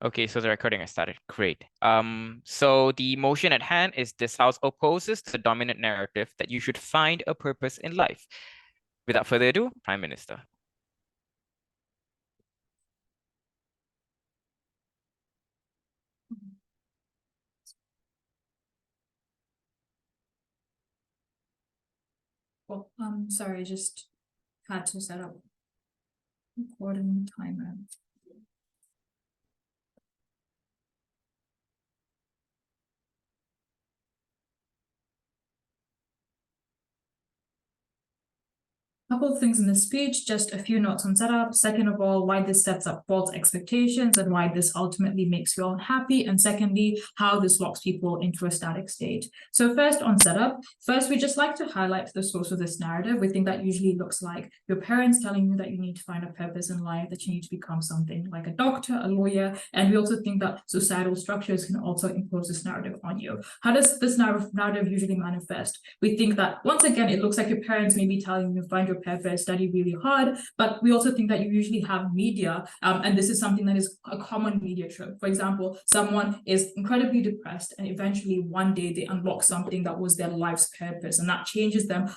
Okay, so the recording has started. Great. So the motion at hand is this house opposes the dominant narrative that you should find a purpose in life. Without further ado, Prime Minister. Well, sorry, just had to set up recording timer. Couple of things in this speech, just a few notes on setup. Second of all, why this sets up false expectations and why this ultimately makes you unhappy. And secondly, how this locks people into a static state. So first on setup, we just like to highlight the source of this narrative. We think that usually looks like your parents telling you that you need to find a purpose in life, that you need to become something like a doctor, a lawyer. And we also think that societal structures can also impose this narrative on you. How does this narrative usually manifest? We think that once again, it looks like your parents may be telling you find your purpose, study really hard, but we also think that you usually have media, and this is something that is a common media trope. For example, someone is incredibly depressed and eventually one day they unlock something that was their life's purpose, and that changes them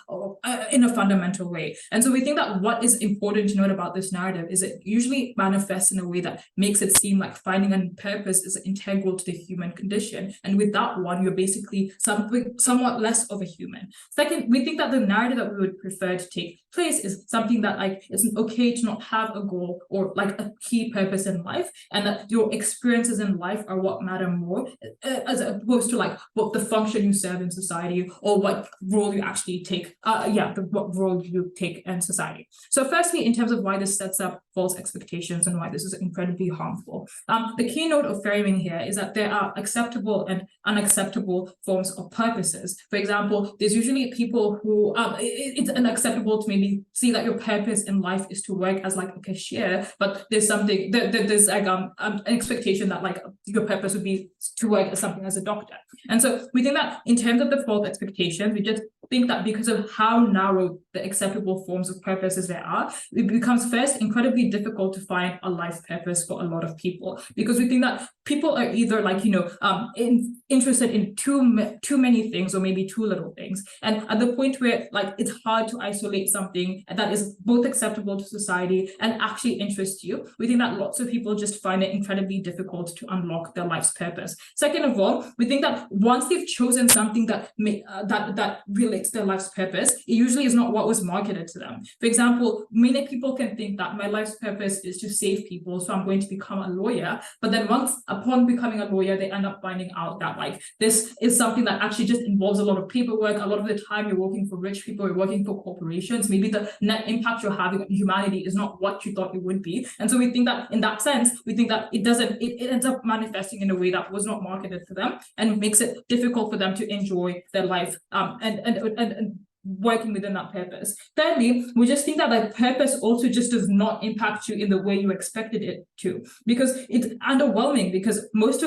in a fundamental way. And so we think that what is important to note about this narrative is it usually manifests in a way that makes it seem like finding a purpose is integral to the human condition, and without one, you're basically somewhat less of a human. Second, we think that the narrative that we would prefer to take place is something that like it's okay to not have a goal or like a key purpose in life, and that your experiences in life are what matter more, as opposed to like what the function you serve in society or what role you actually take, what role you take in society. So firstly, in terms of why this sets up false expectations and why this is incredibly harmful, the keynote of framing here is that there are acceptable and unacceptable forms of purposes. For example, there's usually people who it's unacceptable to maybe see that your purpose in life is to work as like a cashier, but there's something there's like an expectation that like your purpose would be to work as something as a doctor. And so we think that in terms of the false expectations, we just think that because of how narrow the acceptable forms of purposes there are, it becomes first incredibly difficult to find a life purpose for a lot of people, because we think that people are either like, interested in too many things or maybe too little things. And at the point where like it's hard to isolate something that is both acceptable to society and actually interests you, we think that lots of people just find it incredibly difficult to unlock their life's purpose. Second of all, we think that once they've chosen something that relates to their life's purpose, it usually is not what was marketed to them. For example, many people can think that my life's purpose is to save people, so I'm going to become a lawyer. But then upon becoming a lawyer, they end up finding out that like this is something that actually just involves a lot of paperwork. A lot of the time you're working for rich people, you're working for corporations. Maybe the net impact you're having on humanity is not what you thought it would be. And so we think that in that sense, we think that it ends up manifesting in a way that was not marketed to them and makes it difficult for them to enjoy their life and working within that purpose. Thirdly, we just think that like purpose also just does not impact you in the way you expected it to, because it's underwhelming, because most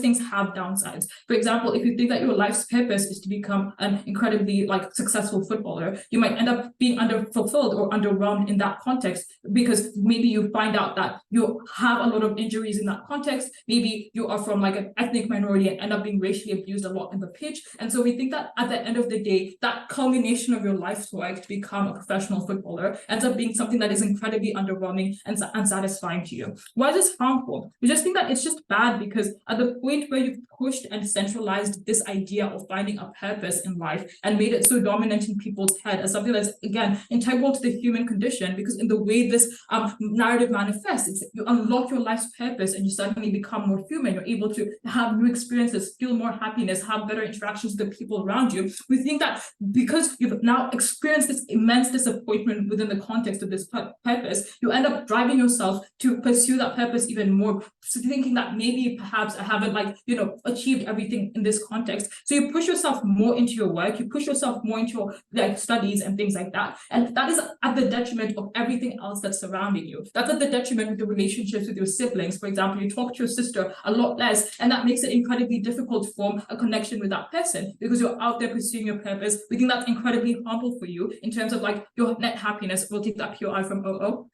things have downsides. For example, if you think that your life's purpose is to become an incredibly like successful footballer, you might end up being underfulfilled or underwhelmed in that context, because maybe you find out that you have a lot of injuries in that context. Maybe you are from like an ethnic minority and end up being racially abused a lot in the pitch. And so we think that at the end of the day, that culmination of your life's work to become a professional footballer ends up being something that is incredibly underwhelming and unsatisfying to you. Why is this harmful? We just think that it's just bad, because at the point where you've pushed and centralized this idea of finding a purpose in life and made it so dominant in people's head as something that's, again, integral to the human condition, because in the way this narrative manifests, it's you unlock your life's purpose and you suddenly become more human. You're able to have new experiences, feel more happiness, have better interactions with the people around you. We think that because you've now experienced this immense disappointment within the context of this purpose, you end up driving yourself to pursue that purpose even more, thinking that maybe perhaps I haven't achieved everything in this context. So you push yourself more into your work, you push yourself more into your like studies and things like that. And that is at the detriment of everything else that's surrounding you. That's at the detriment of the relationships with your siblings. For example, you talk to your sister a lot less, and that makes it incredibly difficult to form a connection with that person because you're out there pursuing your purpose. We think that's incredibly harmful for you in terms of like your net happiness. We'll take that POI from OO.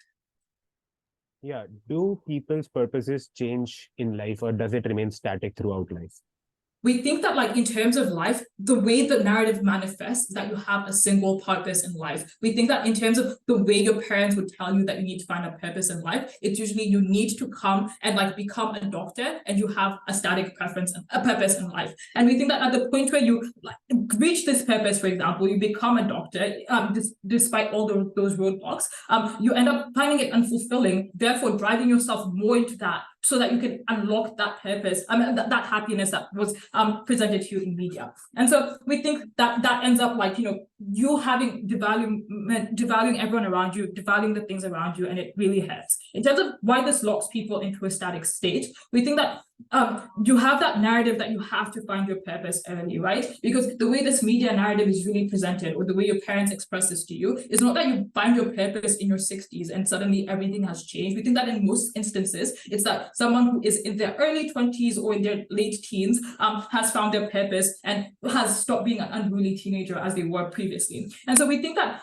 Yeah. Do people's purposes change in life, or does it remain static throughout life? We think that like in terms of life, the way the narrative manifests is that you have a single purpose in life. We think that in terms of the way your parents would tell you that you need to find a purpose in life, it's usually you need to come and like become a doctor and you have a static preference, a purpose in life. And we think that at the point where you like reach this purpose, for example, you become a doctor, despite all those roadblocks, you end up finding it unfulfilling, therefore driving yourself more into that so that you can unlock that purpose, that happiness that was presented to you in media. And so we think that that ends up like, you having devaluing everyone around you, devaluing the things around you, and it really hurts. In terms of why this locks people into a static state, we think that you have that narrative that you have to find your purpose early, right? Because the way this media narrative is really presented, or the way your parents express this to you, is not that you find your purpose in your 60s and suddenly everything has changed. We think that in most instances, it's that someone who is in their early 20s or in their late teens has found their purpose and has stopped being an unruly teenager as they were previously. And so we think that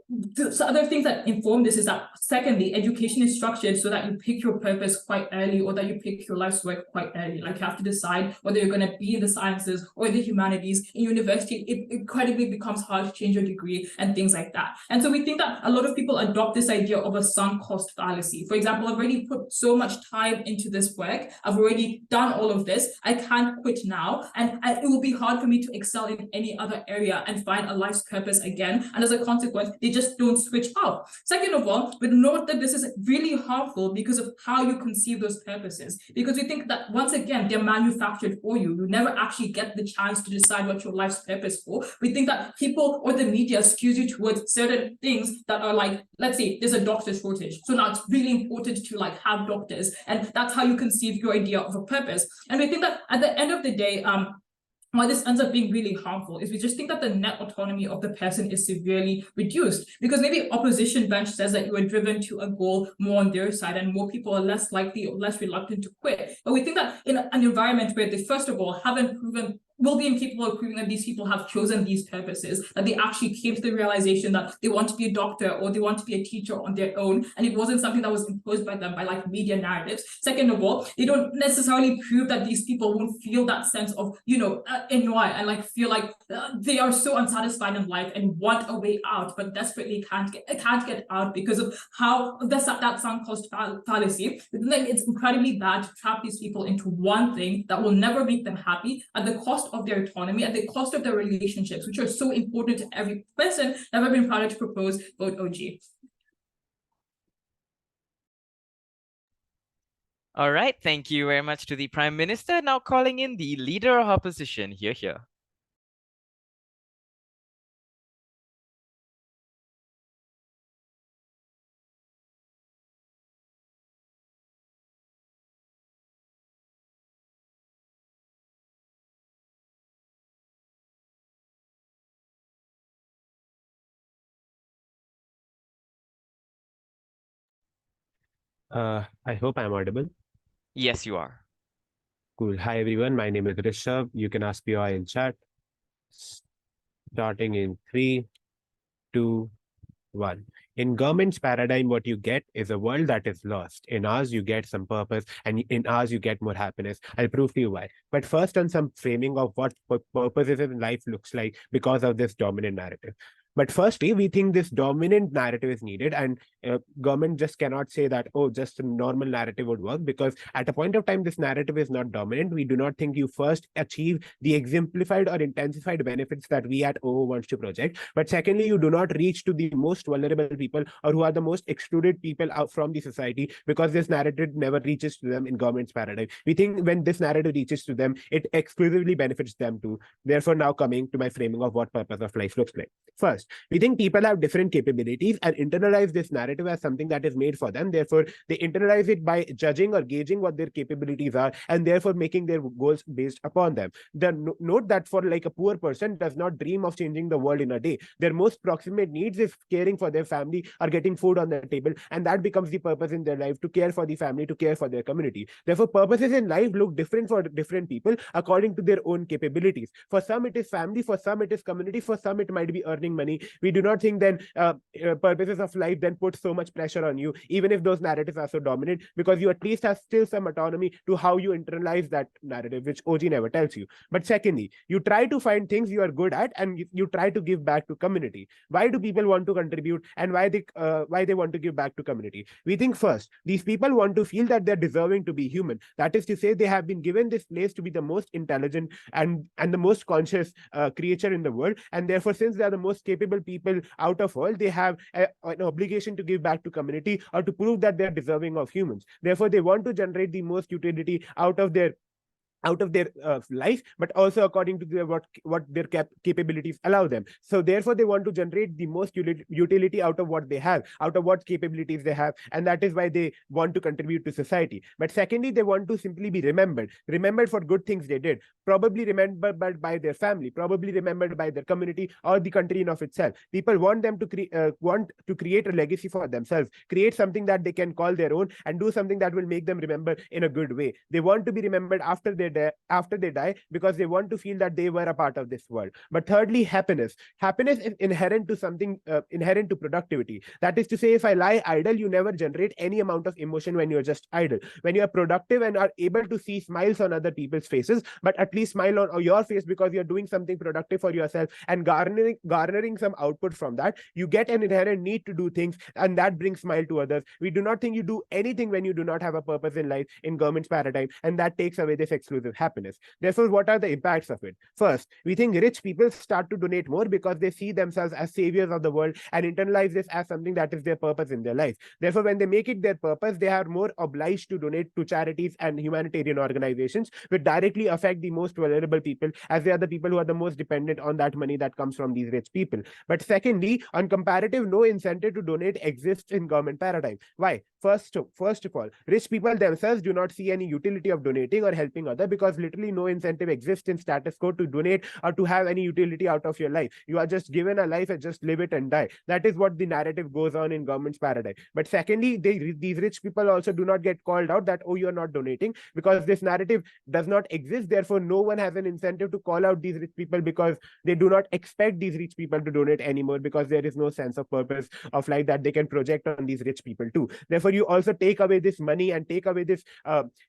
the other things that inform this is that, secondly, education is structured so that you pick your purpose quite early, or that you pick your life's work quite early. Like you have to decide whether you're going to be in the sciences or the humanities. In university, it incredibly becomes hard to change your degree and things like that. And so we think that a lot of people adopt this idea of a sunk cost fallacy. For example, I've already put so much time into this work. I've already done all of this. I can't quit now. And it will be hard for me to excel in any other area and find a life's purpose again. And as a consequence, they just don't switch off. Second of all, we note that this is really harmful because of how you conceive those purposes. Because we think that once again, they're manufactured for you. You never actually get the chance to decide what your life's purpose for. We think that people or the media skews you towards certain things that are like, let's say there's a doctor shortage. So now it's really important to like have doctors. And that's how you conceive your idea of a purpose. And we think that at the end of the day, why this ends up being really harmful is we just think that the net autonomy of the person is severely reduced, because maybe opposition bench says that you are driven to a goal more on their side and more people are less likely or less reluctant to quit. But we think that in an environment where they, first of all, haven't proven, will be incapable of proving that these people have chosen these purposes, that they actually came to the realization that they want to be a doctor or they want to be a teacher on their own, and it wasn't something that was imposed by them by like media narratives. Second of all, they don't necessarily prove that these people won't feel that sense of, ennui and like feel like they are so unsatisfied in life and want a way out, but desperately can't get out because of how that sunk cost fallacy. Then it's incredibly bad to trap these people into one thing that will never make them happy at the cost of their autonomy, at the cost of their relationships, which are so important to every person. Never been prouder to propose vote OG. All right, thank you very much to the Prime Minister. Now calling in the Leader of Opposition. Here. I hope I'm audible. Yes, you are. Cool. Hi, everyone. My name is Rishabh. You can ask POI in chat. Starting in 3, 2, 1. In government's paradigm, what you get is a world that is lost. In ours, you get some purpose, and in ours, you get more happiness. I'll prove to you why. But first, on some framing of what purposes in life looks like because of this dominant narrative. But firstly, we think this dominant narrative is needed, and government just cannot say that, oh, just a normal narrative would work, because at a point of time, this narrative is not dominant. We do not think you first achieve the exemplified or intensified benefits that we at OO wants to project. But secondly, you do not reach to the most vulnerable people or who are the most excluded people out from the society, because this narrative never reaches to them in government's paradigm. We think when this narrative reaches to them, it exclusively benefits them too. Therefore, now coming to my framing of what purpose of life looks like. First, we think people have different capabilities and internalize this narrative as something that is made for them. Therefore, they internalize it by judging or gauging what their capabilities are, and therefore making their goals based upon them. Note that for like a poor person does not dream of changing the world in a day. Their most proximate needs is caring for their family or getting food on the table, and that becomes the purpose in their life, to care for the family, to care for their community. Therefore, purposes in life look different for different people according to their own capabilities. For some, it is family. For some, it is community. For some, it might be earning money autonomy, we do not think then purposes of life then put so much pressure on you, even if those narratives are so dominant, because you at least have still some autonomy to how you internalize that narrative, which OG never tells you. But secondly, you try to find things you are good at, and you try to give back to community. Why do people want to contribute, and why they want to give back to community? We think first, these people want to feel that they're deserving to be human. That is to say, they have been given this place to be the most intelligent and the most conscious creature in the world, and therefore, since they are the most capable people out of all, they have an obligation to give back to community, or to prove that they're deserving of humans. Therefore, they want to generate the most utility out of their life, but also according to what their capabilities allow them. So therefore, they want to generate the most utility out of what they have, out of what capabilities they have, and that is why they want to contribute to society. But secondly, they want to simply be remembered for good things they did, probably remembered by their family, probably remembered by their community or the country in of itself. People want them to want to create a legacy for themselves, create something that they can call their own, and do something that will make them remember in a good way. They want to be remembered after they die, because they want to feel that they were a part of this world. But thirdly, happiness is inherent to something, inherent to productivity. That is to say, if I lie idle, you never generate any amount of emotion when you're just idle. When you're productive and are able to see smiles on other people's faces, but at least smile on your face because you're doing something productive for yourself and garnering some output from that, you get an inherent need to do things, and that brings smile to others. We do not think you do anything when you do not have a purpose in life in government's paradigm, and that takes away this exclusive happiness. Therefore, what are the impacts of it? First, we think rich people start to donate more because they see themselves as saviors of the world and internalize this as something that is their purpose in their life. Therefore, when they make it their purpose, they are more obliged to donate to charities and humanitarian organizations, which directly affect the most vulnerable people, as they are the people who are the most dependent on that money that comes from these rich people. But secondly, on comparative, no incentive to donate exists in government paradigm. Why? First of all, rich people themselves do not see any utility of donating or helping others, because literally no incentive exists in status quo to donate or to have any utility out of your life. You are just given a life and just live it and die. That is what the narrative goes on in government's paradigm. But secondly, these rich people also do not get called out that, oh, you're not donating, because this narrative does not exist. Therefore, no one has an incentive to call out these rich people, because they do not expect these rich people to donate anymore, because there is no sense of purpose of life that they can project on these rich people too. Therefore, you also take away this money and take away this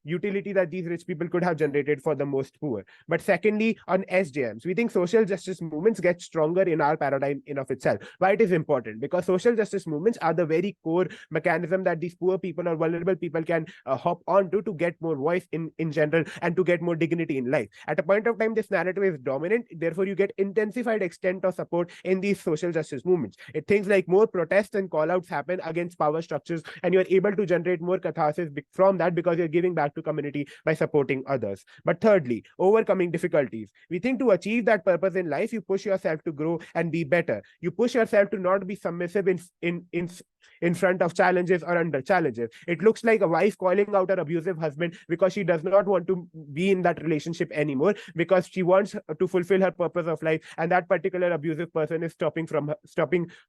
utility that these rich people could have generated for the most poor. But secondly, on SJMs, we think social justice movements get stronger in our paradigm in of itself. Why it is important? Because social justice movements are the very core mechanism that these poor people or vulnerable people can hop onto to get more voice in general and to get more dignity in life. At a point of time, this narrative is dominant. Therefore, you get intensified extent of support in these social justice movements. Things like more protests and call-outs happen against power structures, and you're able to generate more catharsis from that, because you're giving back to community by supporting others. But thirdly, overcoming difficulties. We think to achieve that purpose in life, you push yourself to grow and be better. You push yourself to not be submissive in front of challenges or under challenges. It looks like a wife calling out her abusive husband because she does not want to be in that relationship anymore, because she wants to fulfill her purpose of life, and that particular abusive person is stopping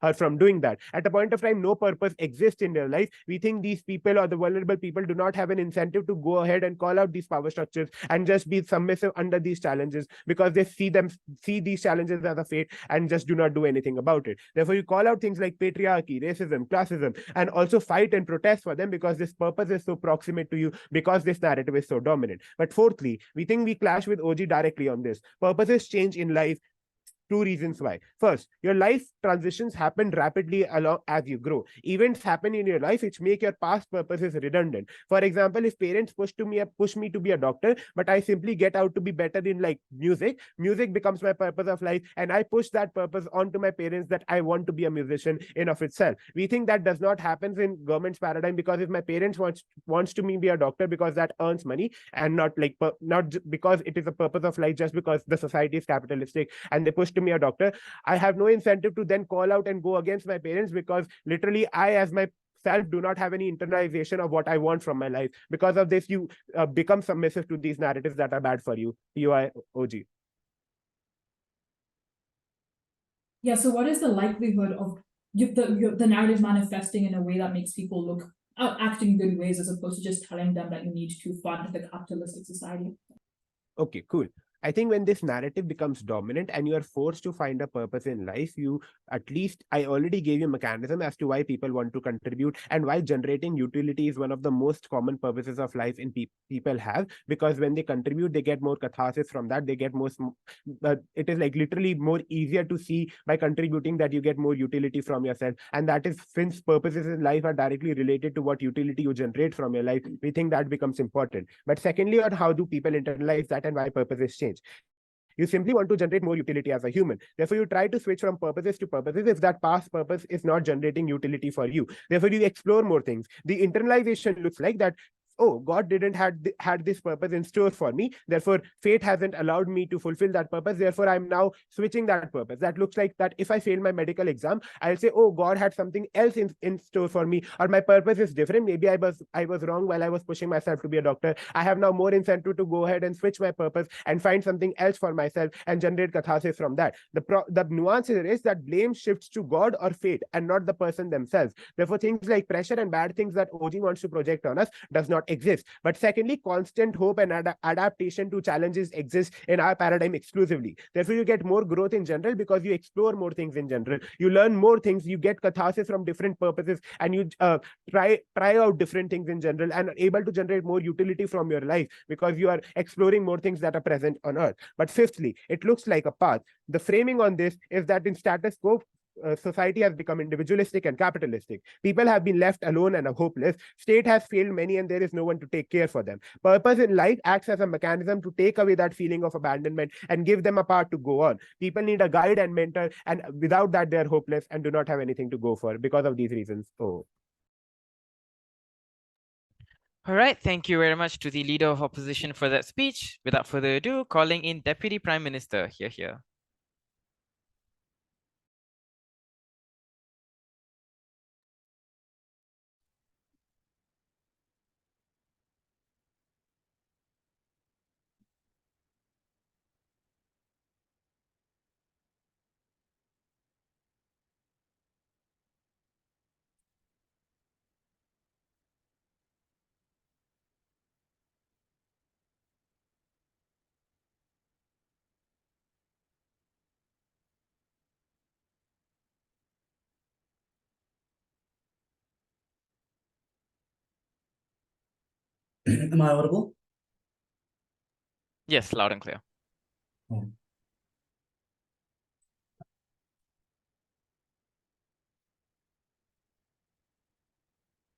her from doing that. At a point of time, no purpose exists in their life. We think these people or the vulnerable people do not have an incentive to go ahead and call out these power structures and just be submissive under these challenges, because they see these challenges as a fate and just do not do anything about it. Therefore, you call out things like patriarchy, racism, classism, and also fight and protest for them, because this purpose is so proximate to you, because this narrative is so dominant. But fourthly, we think we clash with OG directly on this. Purposes change in life. Two reasons why. First, your life transitions happen rapidly along as you grow. Events happen in your life which make your past purposes redundant. For example, if parents push me to be a doctor, but I simply get out to be better in like music becomes my purpose of life, and I push that purpose onto my parents that I want to be a musician in of itself. We think that does not happen in government's paradigm, because if my parents wants to me be a doctor because that earns money, and not because it is a purpose of life, just because the society is capitalistic and they push to me a doctor, I have no incentive to then call out and go against my parents, because literally I as myself do not have any internalization of what I want from my life. Because of this, you become submissive to these narratives that are bad for you. OG. Yeah, so what is the likelihood of the narrative manifesting in a way that makes people look acting in good ways, as opposed to just telling them that you need to fund the capitalistic society? Okay, cool. I think when this narrative becomes dominant and you are forced to find a purpose in life, at least I already gave you a mechanism as to why people want to contribute and why generating utility is one of the most common purposes of life in people have, because when they contribute, they get more catharsis from that. They get it is like literally more easier to see by contributing that you get more utility from yourself. And that is, since purposes in life are directly related to what utility you generate from your life, we think that becomes important. But secondly, on how do people internalize that and why purposes change? You simply want to generate more utility as a human. Therefore, you try to switch from purposes to purposes if that past purpose is not generating utility for you. Therefore, you explore more things. The internalization looks like that, oh, God didn't had this purpose in store for me. Therefore, fate hasn't allowed me to fulfill that purpose. Therefore, I'm now switching that purpose. That looks like that if I fail my medical exam, I'll say, oh, God had something else in store for me, or my purpose is different. Maybe I was wrong while I was pushing myself to be a doctor. I have now more incentive to go ahead and switch my purpose and find something else for myself and generate catharsis from that. The nuance here is that blame shifts to God or fate and not the person themselves. Therefore, things like pressure and bad things that OG wants to project on us does not exist. But secondly, constant hope and adaptation to challenges exist in our paradigm exclusively. Therefore, you get more growth in general because you explore more things in general. You learn more things, you get catharsis from different purposes, and you try out different things in general and are able to generate more utility from your life because you are exploring more things that are present on Earth. But fifthly, it looks like a path. The framing on this is that in status quo, society has become individualistic and capitalistic. People have been left alone and hopeless. State has failed many and there is no one to take care for them. Purpose in life acts as a mechanism to take away that feeling of abandonment and give them a path to go on. People need a guide and mentor, and without that, they're hopeless and do not have anything to go for because of these reasons. Oh. All right, thank you very much to the Leader of Opposition for that speech. Without further ado, calling in Deputy Prime Minister. Here. Am I audible? Yes, loud and clear. Oh.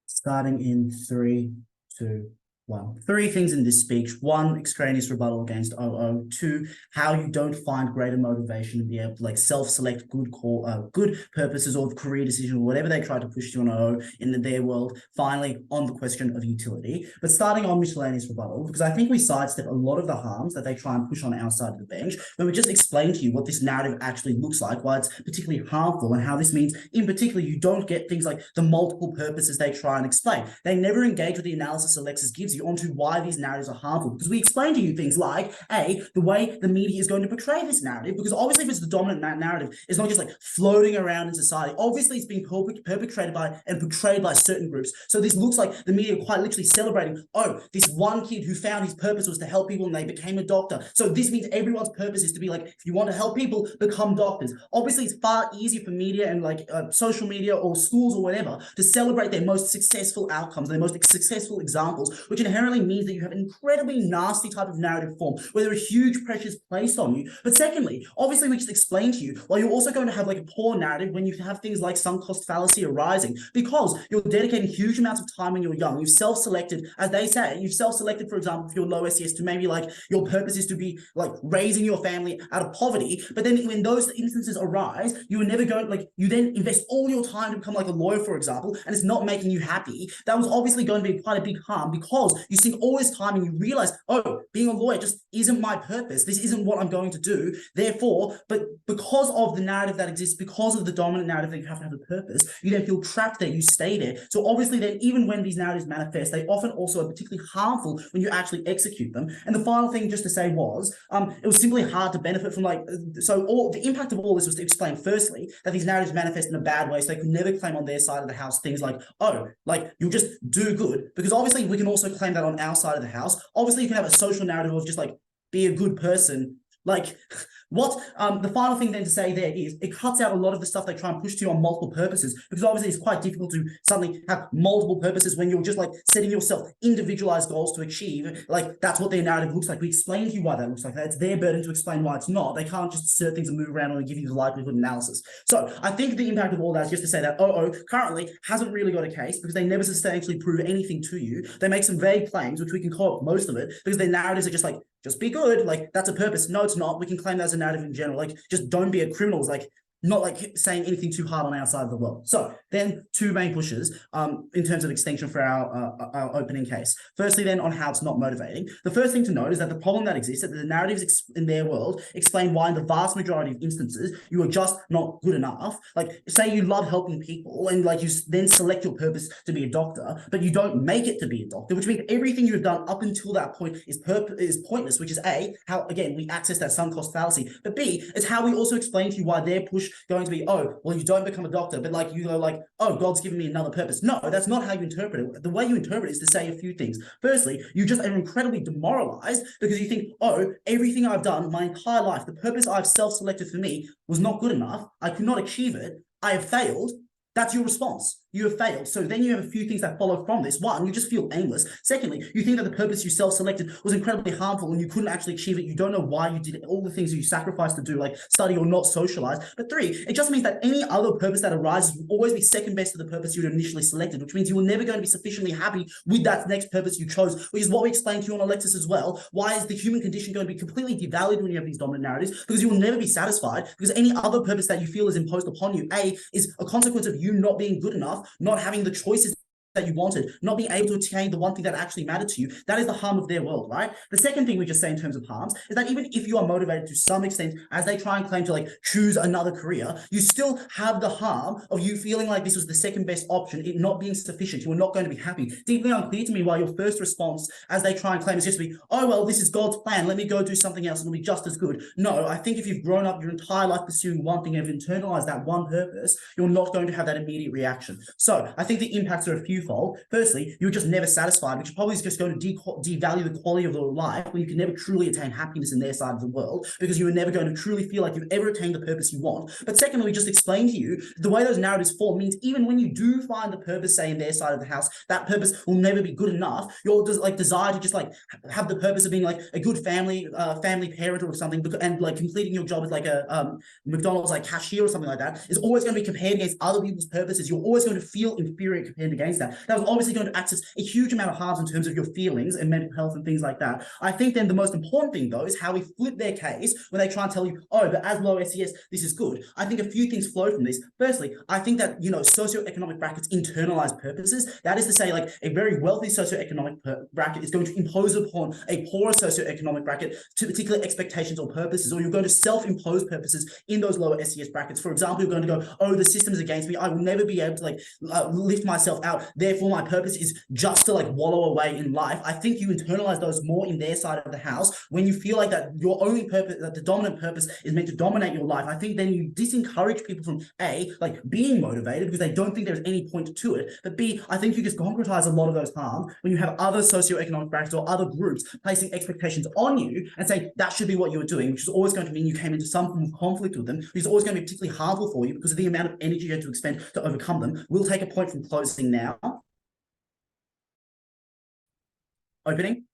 Starting in 3, 2, 1. 3 things in this speech. 1, extraneous rebuttal against OO. 2, how you don't find greater motivation to be able to like self-select good purposes or career decisions or whatever they try to push you on OO in their world. Finally, on the question of utility. But starting on miscellaneous rebuttal, because I think we sidestep a lot of the harms that they try and push on our side of the bench when we just explain to you what this narrative actually looks like, why it's particularly harmful, and how this means, in particular, you don't get things like the multiple purposes they try and explain. They never engage with the analysis Alexis gives you onto why these narratives are harmful, because we explain to you things like, A, the way the media is going to portray this narrative, because obviously if it's the dominant narrative, it's not just like floating around in society. Obviously it's being perpetrated by and portrayed by certain groups. So this looks like the media quite literally celebrating, oh, this one kid who found his purpose was to help people and they became a doctor. So this means everyone's purpose is to be like, if you want to help people, become doctors. Obviously it's far easier for media and like social media or schools or whatever to celebrate their most successful outcomes, their most successful examples, which inherently means that you have an incredibly nasty type of narrative form where there are huge pressures placed on you. But secondly, obviously we just explained to you, well, you're also going to have like a poor narrative when you have things like sunk cost fallacy arising, because you're dedicating huge amounts of time when you're young. You've self-selected, as they say, you've self-selected, for example, if you're low SES, to maybe like your purpose is to be like raising your family out of poverty. But then when those instances arise, you are never going, like, you then invest all your time to become like a lawyer, for example, and it's not making you happy. That was obviously going to be quite a big harm, because you sink all this time and you realize, oh, being a lawyer just isn't my purpose. This isn't what I'm going to do. Therefore, but because of the narrative that exists, because of the dominant narrative that you have to have a purpose, you then feel trapped there, you stay there. So obviously then, even when these narratives manifest, they often also are particularly harmful when you actually execute them. And the final thing just to say was, it was simply hard to benefit from so all the impact of all this was to explain, firstly, that these narratives manifest in a bad way, so they could never claim on their side of the house things like, oh, like, you'll just do good, because obviously we can also claim that on our side of the house. Obviously you can have a social narrative of just like, be a good person Like, what the final thing then to say there is it cuts out a lot of the stuff they try and push to you on multiple purposes, because obviously it's quite difficult to suddenly have multiple purposes when you're just like setting yourself individualized goals to achieve. Like, that's what their narrative looks like. We explain to you why that looks like that. It's their burden to explain why it's not. They can't just assert things and move around and give you the likelihood analysis. So I think the impact of all that is just to say that currently hasn't really got a case, because they never substantially prove anything to you. They make some vague claims, which we can call up most of it, because their narratives are just like, just be good, like that's a purpose. No, it's not. We can claim that as a narrative in general, like just don't be a criminal. It's like not like saying anything too hard on our side of the world. So then two main pushes in terms of extinction for our opening case. Firstly, then on how it's not motivating. The first thing to note is that the problem that exists, that the narratives in their world explain why in the vast majority of instances you are just not good enough. Like, say you love helping people and like you then select your purpose to be a doctor, but you don't make it to be a doctor, which means everything you've done up until that point is pointless, which is A, how again we access that sunk cost fallacy, but B, it's how we also explain to you why their push going to be, oh, well, you don't become a doctor, but like you go like, oh, God's given me another purpose. No, that's not how you interpret it. The way you interpret it is to say a few things. Firstly, you just are incredibly demoralized because you think, oh, everything I've done my entire life, the purpose I've self-selected for me was not good enough. I could not achieve it. I have failed. That's your response. You have failed. So then you have a few things that follow from this. One, you just feel aimless. Secondly, you think that the purpose you self-selected was incredibly harmful and you couldn't actually achieve it. You don't know why you did all the things you sacrificed to do, like study or not socialize. But three, it just means that any other purpose that arises will always be second best to the purpose you'd initially selected, which means you were never going to be sufficiently happy with that next purpose you chose, which is what we explained to you on Alexis as well. Why is the human condition going to be completely devalued when you have these dominant narratives? Because you will never be satisfied, because any other purpose that you feel is imposed upon you, A, is a consequence of you not being good enough, not having the choices that you wanted, not being able to attain the one thing that actually mattered to you. That is the harm of their world, right? The second thing we just say in terms of harms is that even if you are motivated to some extent, as they try and claim to like choose another career, you still have the harm of you feeling like this was the second best option, it not being sufficient. You are not going to be happy. Deeply unclear to me why your first response, as they try and claim, is just to be, oh, well, this is God's plan. Let me go do something else. It'll be just as good. No, I think if you've grown up your entire life pursuing one thing and have internalized that one purpose, you're not going to have that immediate reaction. So I think the impacts are a few. Firstly, you're just never satisfied, which probably is just going to devalue the quality of your life when you can never truly attain happiness in their side of the world, because you are never going to truly feel like you've ever attained the purpose you want. But secondly, we just explained to you the way those narratives fall means even when you do find the purpose, say in their side of the house, that purpose will never be good enough. Your like desire to just like have the purpose of being like a good family parent or something, and like completing your job as like a McDonald's like cashier or something like that is always going to be compared against other people's purposes. You're always going to feel inferior compared against that. That was obviously going to access a huge amount of harms in terms of your feelings and mental health and things like that. I think then the most important thing though is how we flip their case when they try and tell you, oh, but as low SES, this is good. I think a few things flow from this. Firstly, I think that, you know, socioeconomic brackets internalize purposes. That is to say, like a very wealthy socioeconomic bracket is going to impose upon a poorer socioeconomic bracket to particular expectations or purposes, or you're going to self-impose purposes in those lower SES brackets. For example, you're going to go, oh, the system is against me. I will never be able to like lift myself out. Therefore, my purpose is just to like wallow away in life. I think you internalize those more in their side of the house when you feel like that your only purpose, that the dominant purpose is meant to dominate your life. I think then you disencourage people from A, like being motivated because they don't think there's any point to it. But B, I think you just concretize a lot of those harms when you have other socioeconomic brackets or other groups placing expectations on you and say that should be what you're doing, which is always going to mean you came into some form of conflict with them, which is always going to be particularly harmful for you because of the amount of energy you had to expend to overcome them. We'll take a point from closing now. Opening?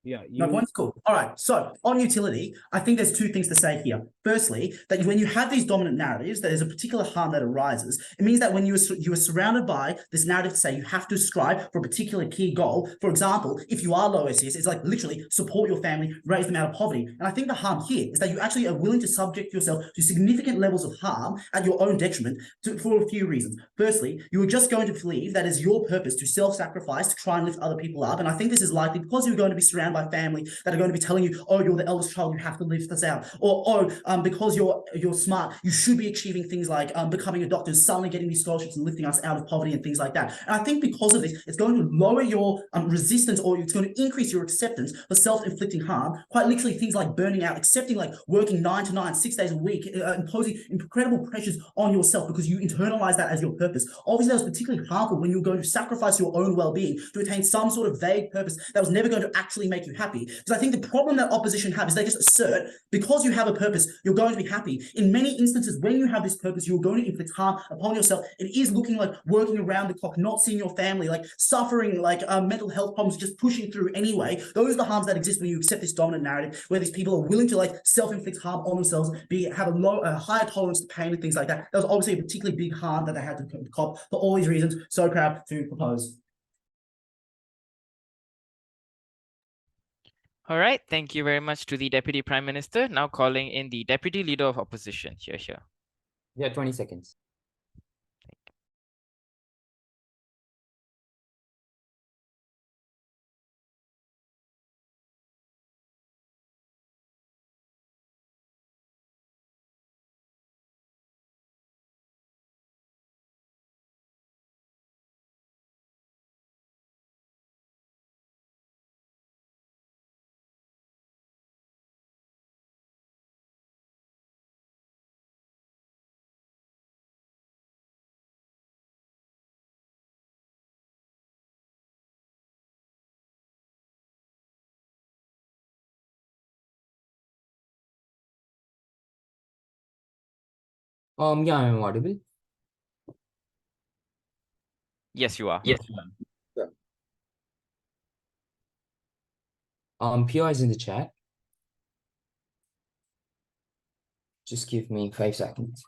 Yeah. No points? Cool. All right. So on utility, I think there's two things to say here. Firstly, that when you have these dominant narratives, that there's a particular harm that arises. It means that when you are surrounded by this narrative to say you have to strive for a particular key goal. For example, if you are low SES, it's like literally support your family, raise them out of poverty. And I think the harm here is that you actually are willing to subject yourself to significant levels of harm at your own detriment for a few reasons. Firstly, you are just going to believe that is your purpose to self-sacrifice to try and lift other people up. And I think this is likely because you're going to be surrounded by family that are going to be telling you, oh, you're the eldest child, you have to lift this out, or oh, because you're smart, you should be achieving things like becoming a doctor, suddenly getting these scholarships and lifting us out of poverty and things like that. And I think because of this, it's going to lower your resistance, or it's going to increase your acceptance for self-inflicting harm. Quite literally, things like burning out, accepting like working 9 to 9, 6 days a week, imposing incredible pressures on yourself because you internalize that as your purpose. Obviously, that was particularly harmful when you're going to sacrifice your own well-being to attain some sort of vague purpose that was never going to actually make make you happy. Because I think the problem that opposition have is they just assert, because you have a purpose, you're going to be happy. In many instances, when you have this purpose, you're going to inflict harm upon yourself. It is looking like working around the clock, not seeing your family, like suffering, like mental health problems, just pushing through anyway. Those are the harms that exist when you accept this dominant narrative, where these people are willing to like self-inflict harm on themselves, have a higher tolerance to pain and things like that. That was obviously a particularly big harm that they had to cop. For all these reasons, so proud to propose. All right, thank you very much to the Deputy Prime Minister. Now calling in the Deputy Leader of Opposition. Here. Yeah, 20 seconds. Yeah, I'm audible. Yes, you are. Yes. PR is in the chat. Just give me 5 seconds.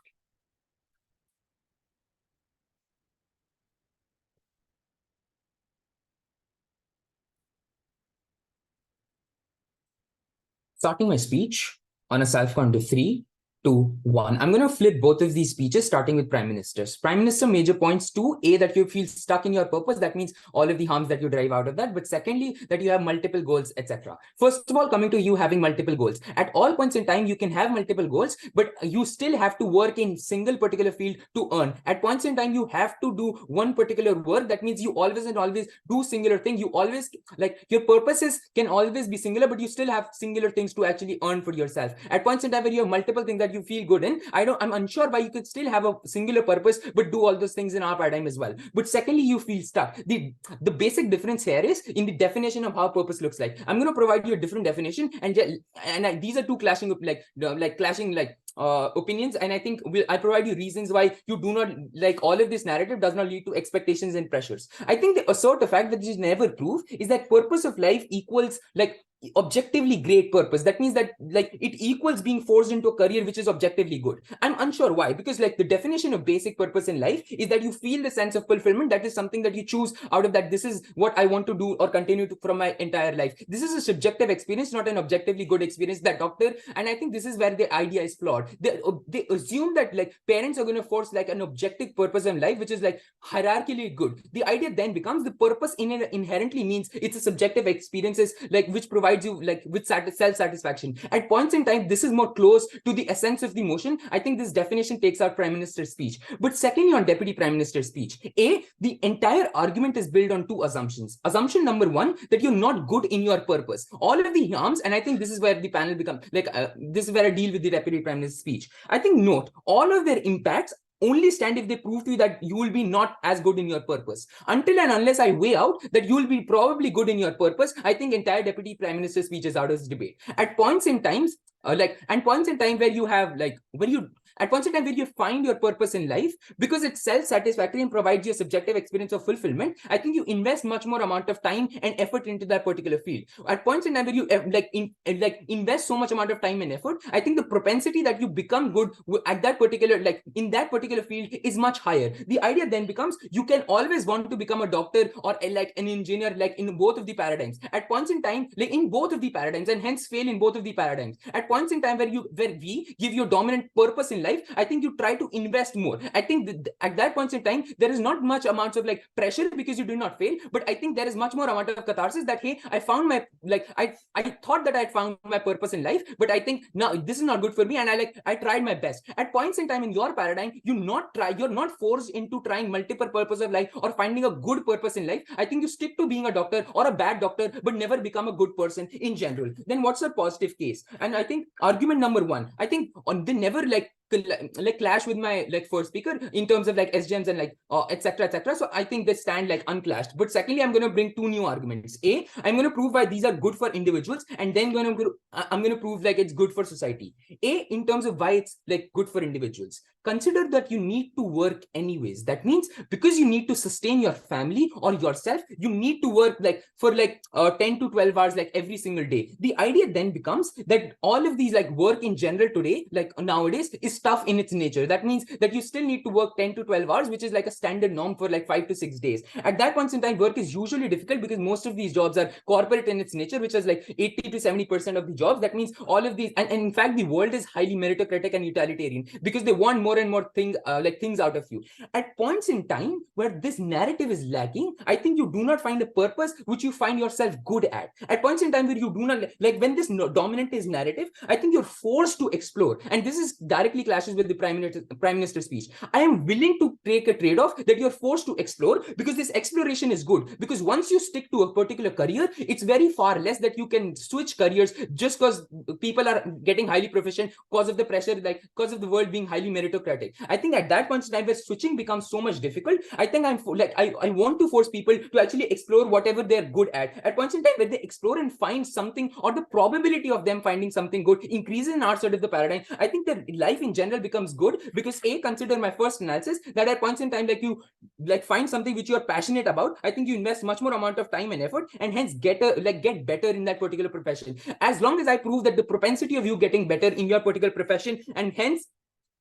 Starting my speech on a self count of 3, 2, 1. I'm going to flip both of these speeches, starting with Prime Ministers. Prime Minister, major points: 2, A, that you feel stuck in your purpose. That means all of the harms that you derive out of that. But secondly, that you have multiple goals, etc. First of all, coming to you having multiple goals. At all points in time, you can have multiple goals, but you still have to work in single particular field to earn. At points in time, you have to do one particular work. That means you always and always do singular thing. You always, like, your purposes can always be singular, but you still have singular things to actually earn for yourself. At points in time where you have multiple things that you feel good in, I'm unsure why you could still have a singular purpose but do all those things in our paradigm as well. But secondly, you feel stuck. The basic difference here is in the definition of how purpose looks like. I'm going to provide you a different definition, and these are two clashing opinions, and I think I provide you reasons why you do not like all of this narrative does not lead to expectations and pressures. I think the assert the fact that this is never proof is that purpose of life equals like objectively great purpose. That means that like it equals being forced into a career which is objectively good. I'm unsure why, because like the definition of basic purpose in life is that you feel the sense of fulfillment. That is something that you choose out of that. This is what I want to do or continue to from my entire life. This is a subjective experience, not an objectively good experience. That doctor, and I think this is where the idea is flawed. They assume that like parents are going to force like an objective purpose in life which is like hierarchically good. The idea then becomes the purpose inherently means it's a subjective experiences like which provides you like with self-satisfaction. At points in time, this is more close to the essence of the motion. I think this definition takes out Prime Minister's speech. But secondly, on Deputy Prime Minister's speech, the entire argument is built on two assumptions. Assumption number 1, that you're not good in your purpose. All of the harms, and I think this is where the panel becomes like this is where I deal with the Deputy Prime Minister's speech. I think note all of their impacts only stand if they prove to you that you will be not as good in your purpose. Until and unless I weigh out that you will be probably good in your purpose, I think entire Deputy Prime Minister's speech is out of this debate. At points in times, points in time where you have at points in time where you find your purpose in life because it's self-satisfactory and provides you a subjective experience of fulfillment, I think you invest much more amount of time and effort into that particular field. At points in time where you invest so much amount of time and effort, I think the propensity that you become good at that particular in that particular field is much higher. The idea then becomes you can always want to become a doctor or like an engineer, like in both of the paradigms. At points in time, like in both of the paradigms, and hence fail in both of the paradigms. At points in time where we give you a dominant purpose in life, I think you try to invest more. I think at that point in time, there is not much amounts of like pressure because you do not fail, but I think there is much more amount of catharsis that, hey, I found my, I thought that I found my purpose in life, but I think now this is not good for me, and I tried my best. At points in time in your paradigm, you're not forced into trying multiple purposes of life or finding a good purpose in life. I think you stick to being a doctor or a bad doctor, but never become a good person in general. Then what's a positive case? And I think argument number 1, I think they never like clash with my like first speaker in terms of like SGMs and like etc etc. So I think they stand like unclashed. But secondly, I'm going to bring two new arguments. I'm going to prove why these are good for individuals, and then I'm going to prove like it's good for society. In terms of why it's like good for individuals, consider that you need to work anyways. That means because you need to sustain your family or yourself, you need to work like for like 10 to 12 hours like every single day. The idea then becomes that all of these like work in general today, like nowadays, is tough in its nature. That means that you still need to work 10 to 12 hours, which is like a standard norm for like 5 to 6 days. At that point in time, work is usually difficult because most of these jobs are corporate in its nature, which is like 80 to 70% of the jobs. That means all of these, and in fact, the world is highly meritocratic and utilitarian because they want more and more things things out of you. At points in time where this narrative is lacking, I think you do not find a purpose which you find yourself good at. At points in time where you do not like when this dominant is narrative, I think you're forced to explore, and this is directly clashes with the prime minister's speech. I am willing to take a trade-off that you're forced to explore because this exploration is good. Because once you stick to a particular career, it's very far less that you can switch careers just because people are getting highly proficient because of the pressure, like because of the world being highly meritocratic. I think at that point in time where switching becomes so much difficult, I think I want to force people to actually explore whatever they're good at points in time where they explore and find something, or the probability of them finding something good increases in our side of the paradigm. I think that life in general becomes good because consider my first analysis that at points in time like you like find something which you are passionate about. I think you invest much more amount of time and effort and hence get better in that particular profession. As long as I prove that the propensity of you getting better in your particular profession and hence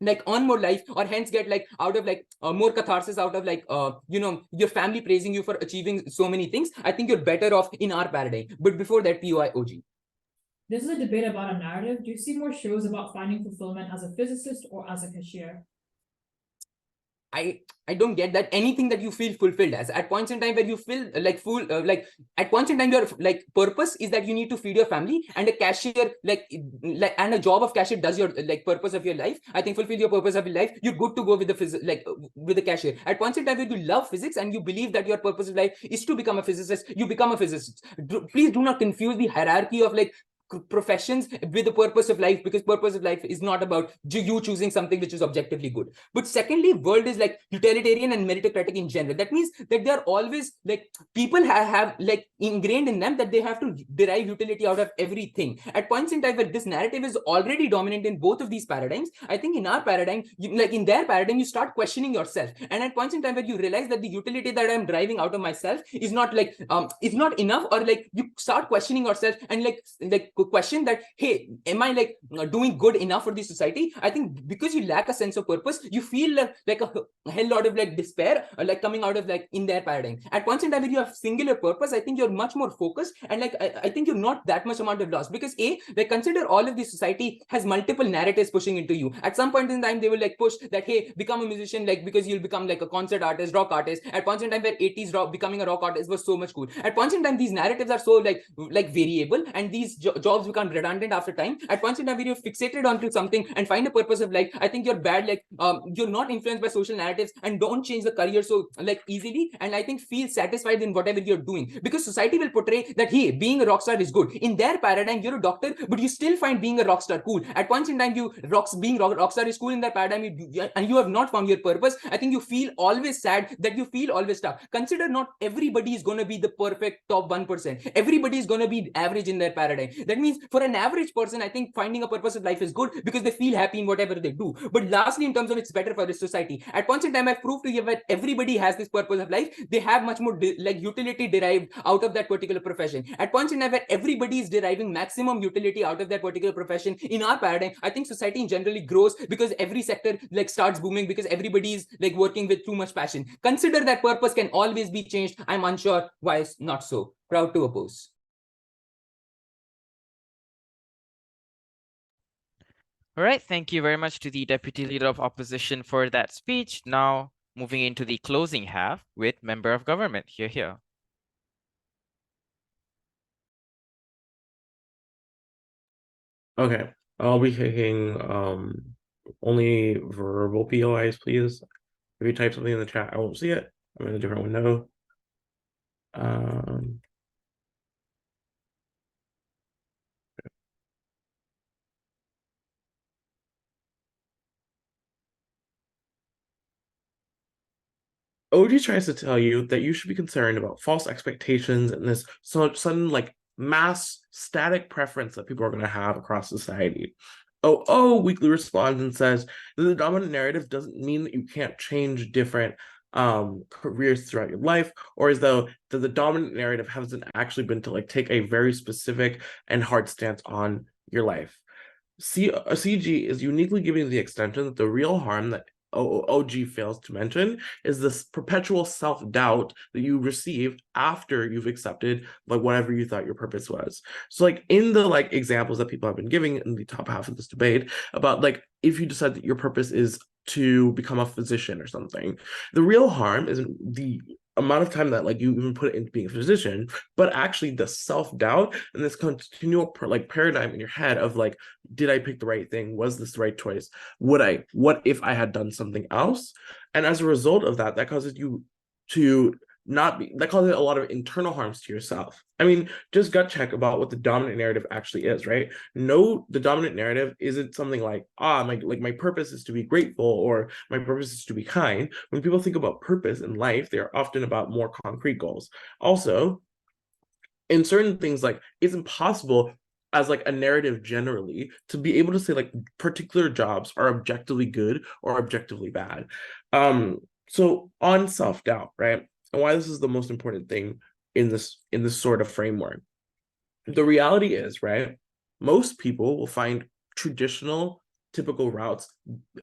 like earn more life, or hence get like out of like more catharsis out of like your family praising you for achieving so many things, I think you're better off in our paradigm. But before that, POI. This is a debate about a narrative. Do you see more shows about finding fulfillment as a physicist or as a cashier? I don't get that. Anything that you feel fulfilled as at points in time where you feel like full like at points in time your like purpose is that you need to feed your family, and a cashier like and a job of cashier does your like purpose of your life. I think fulfill your purpose of your life, you're good to go with the with the cashier. At points in time where you love physics and you believe that your purpose of life is to become a physicist, you become a physicist. Please do not confuse the hierarchy of like professions with the purpose of life, because purpose of life is not about you choosing something which is objectively good. But secondly, world is like utilitarian and meritocratic in general. That means that they're always like people have like ingrained in them that they have to derive utility out of everything. At points in time where this narrative is already dominant in both of these paradigms, I think in our paradigm, like in their paradigm, you start questioning yourself. And at points in time where you realize that the utility that I'm driving out of myself is not like is not enough, or like you start questioning yourself and like question that, hey, am I like doing good enough for the society? I think because you lack a sense of purpose, you feel like a hell lot of like despair like coming out of like in their paradigm. At points in time when you have singular purpose, I think you're much more focused, and like I think you're not that much amount of loss, because like consider all of the society has multiple narratives pushing into you. At some point in time they will like push that, hey, become a musician, like because you'll become like a concert artist, rock artist. At points in time where 80s rock, becoming a rock artist was so much cool. At points in time these narratives are so like variable, and these jobs become redundant after time. At points in time where you're fixated onto something and find a purpose of life, I think you're bad, like you're not influenced by social narratives and don't change the career so like easily, and I think feel satisfied in whatever you're doing, because society will portray that, hey, being a rock star is good. In their paradigm, you're a doctor, but you still find being a rock star cool. At points in time being rock star is cool in their paradigm, and you have not found your purpose. I think you feel always sad, that you feel always stuck. Consider not everybody is going to be the perfect top 1%. Everybody is going to be average in their paradigm. That means for an average person, I think finding a purpose of life is good because they feel happy in whatever they do. But lastly, in terms of it's better for the society, at points in time I've proved to you that everybody has this purpose of life. They have much more like utility derived out of that particular profession. At points in time where everybody is deriving maximum utility out of that particular profession, in our paradigm, I think society in generally grows because every sector like starts booming because everybody is like working with too much passion. Consider that purpose can always be changed. I'm unsure why it's not so. Proud to oppose. All right, thank you very much to the Deputy Leader of Opposition for that speech. Now, moving into the closing half with Member of Government. Here. Okay, I'll be taking only verbal POIs, please. If you type something in the chat, I won't see it. I'm in a different window. OG tries to tell you that you should be concerned about false expectations and this sudden like mass static preference that people are going to have across society. OO weekly responds and says that the dominant narrative doesn't mean that you can't change different careers throughout your life, or as though that the dominant narrative hasn't actually been to like take a very specific and hard stance on your life. CG is uniquely giving the extension that the real harm that OG fails to mention is this perpetual self-doubt that you receive after you've accepted like whatever you thought your purpose was. So like in the like examples that people have been giving in the top half of this debate about like if you decide that your purpose is to become a physician or something, the real harm isn't the amount of time that like you even put it into being a physician, but actually the self-doubt and this continual like paradigm in your head of like, did I pick the right thing? Was this the right choice? What if I had done something else? And as a result of that, that causes you to not be, that causes a lot of internal harms to yourself. I mean, just gut check about what the dominant narrative actually is, right? No, the dominant narrative isn't something like, my purpose is to be grateful or my purpose is to be kind. When people think about purpose in life, they're often about more concrete goals. Also, in certain things, like it's impossible as like a narrative generally to be able to say like particular jobs are objectively good or objectively bad. So on self-doubt, right? And why this is the most important thing in this sort of framework. The reality is, right, most people will find traditional typical routes,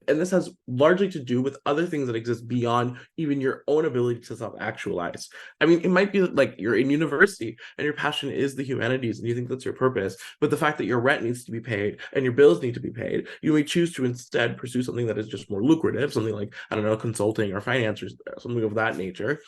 and this has largely to do with other things that exist beyond even your own ability to self-actualize. I mean, it might be like you're in university and your passion is the humanities and you think that's your purpose, but the fact that your rent needs to be paid and your bills need to be paid, you may choose to instead pursue something that is just more lucrative, something like, I don't know, consulting or finance or something of that nature.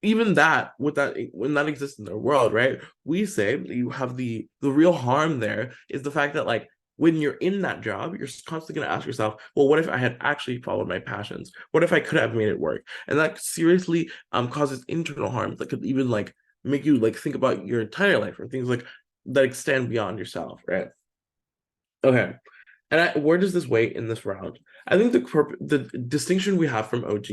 Even that, with that, when that exists in the world, right? We say that you have the real harm there is the fact that like when you're in that job, you're constantly going to ask yourself, well, what if I had actually followed my passions? What if I could have made it work? And that seriously causes internal harm that could even like make you like think about your entire life or things like that extend beyond yourself, right? Okay. And where does this weigh in this round? I think the distinction we have from OG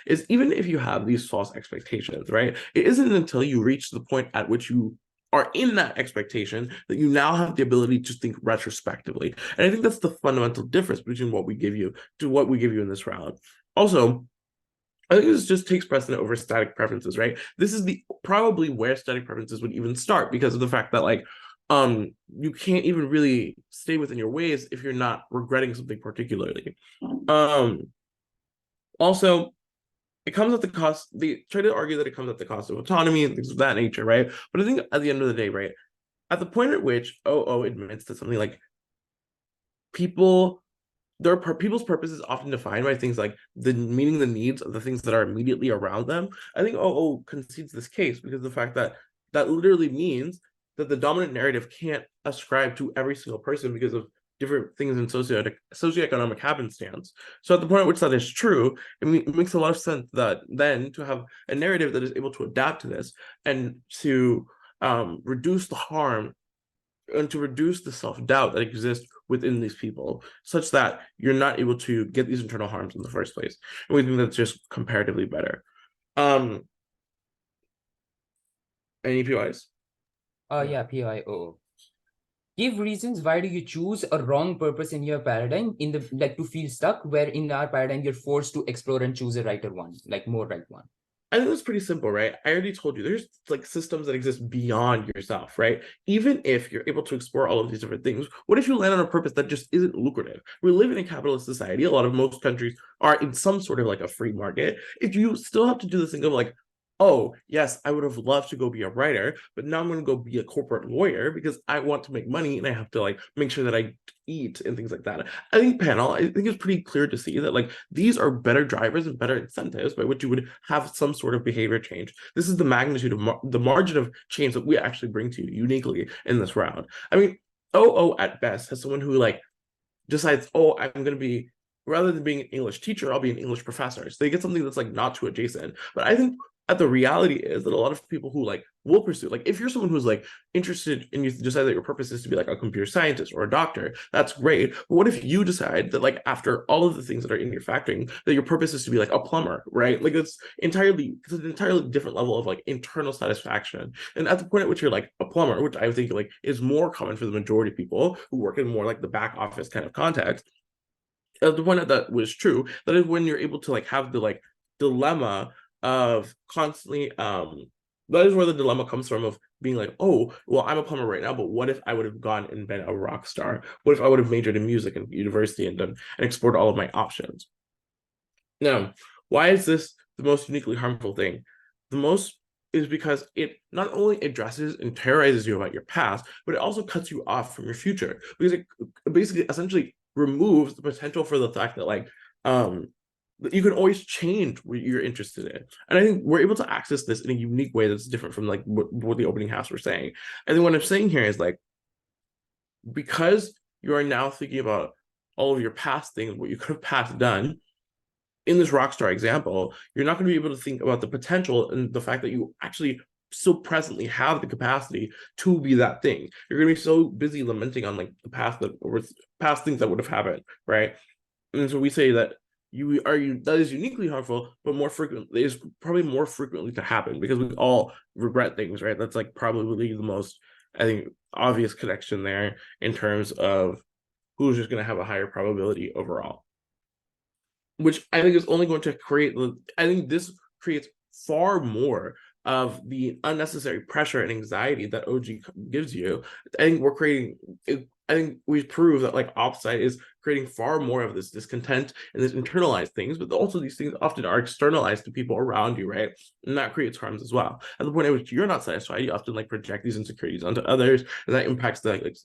is even if you have these false expectations, right? It isn't until you reach the point at which you are in that expectation that you now have the ability to think retrospectively. And I think that's the fundamental difference between what we give you to what we give you in this round. Also, I think this just takes precedent over static preferences, right? This is probably where static preferences would even start because of the fact that like you can't even really stay within your ways if you're not regretting something particularly. Also, it comes at the cost, they try to argue that it comes at the cost of autonomy and things of that nature, right? But I think at the end of the day, right, at the point at which OO admits that something like people's purpose is often defined by things like meeting the needs of the things that are immediately around them. I think OO concedes this case because the fact that literally means that the dominant narrative can't ascribe to every single person because of different things in socioeconomic happenstance. So at the point at which that is true, it makes a lot of sense that then to have a narrative that is able to adapt to this and to reduce the harm and to reduce the self-doubt that exists within these people, such that you're not able to get these internal harms in the first place. And we think that's just comparatively better. Any POIs? Yeah, PIO. Give reasons why do you choose a wrong purpose in your paradigm in the like to feel stuck, where in our paradigm you're forced to explore and choose a righter one, like more right one. I think that's pretty simple, right? I already told you there's like systems that exist beyond yourself, right? Even if you're able to explore all of these different things, what if you land on a purpose that just isn't lucrative? We live in a capitalist society. Most countries are in some sort of like a free market. If you still have to do this thing of like, oh, yes, I would have loved to go be a writer, but now I'm going to go be a corporate lawyer because I want to make money and I have to like make sure that I eat and things like that. I think it's pretty clear to see that like these are better drivers and better incentives by which you would have some sort of behavior change. This is the magnitude of the margin of change that we actually bring to you uniquely in this round. I mean, OO at best has someone who like decides, oh, I'm going to be, rather than being an English teacher, I'll be an English professor. So they get something that's like not too adjacent. But I think the reality is that a lot of people who like will pursue, like if you're someone who's like interested and you decide that your purpose is to be like a computer scientist or a doctor, that's great. But what if you decide that like after all of the things that are in your factoring, that your purpose is to be like a plumber, right? Like it's an entirely different level of like internal satisfaction. And at the point at which you're like a plumber, which I think like is more common for the majority of people who work in more like the back office kind of context, at the point that was true, that is when you're able to like have the like dilemma of constantly that is where the dilemma comes from of being like, oh, well, I'm a plumber right now, but what if I would have gone and been a rock star? What if I would have majored in music in university and explored all of my options? Now, why is this the most uniquely harmful thing? The most is because it not only addresses and terrorizes you about your past, but it also cuts you off from your future, because it basically essentially removes the potential for the fact that like you can always change what you're interested in. And I think we're able to access this in a unique way that's different from like what the opening house were saying. And then what I'm saying here is like, because you are now thinking about all of your past things, what you could have past done, in this rockstar example, you're not going to be able to think about the potential and the fact that you actually so presently have the capacity to be that thing. You're going to be so busy lamenting on like the past things that would have happened, right? And so we say that that is uniquely harmful, but more frequently is probably more frequently to happen because we all regret things, right? That's like probably the most, I think, obvious connection there in terms of who's just going to have a higher probability overall, which I think is only going to create. I think this creates far more of the unnecessary pressure and anxiety that OG gives you. I think we're creating. I think we prove that like Offside is creating far more of this discontent and this internalized things, but also these things often are externalized to people around you, right? And that creates harms as well. At the point at which you're not satisfied, you often like project these insecurities onto others, and that impacts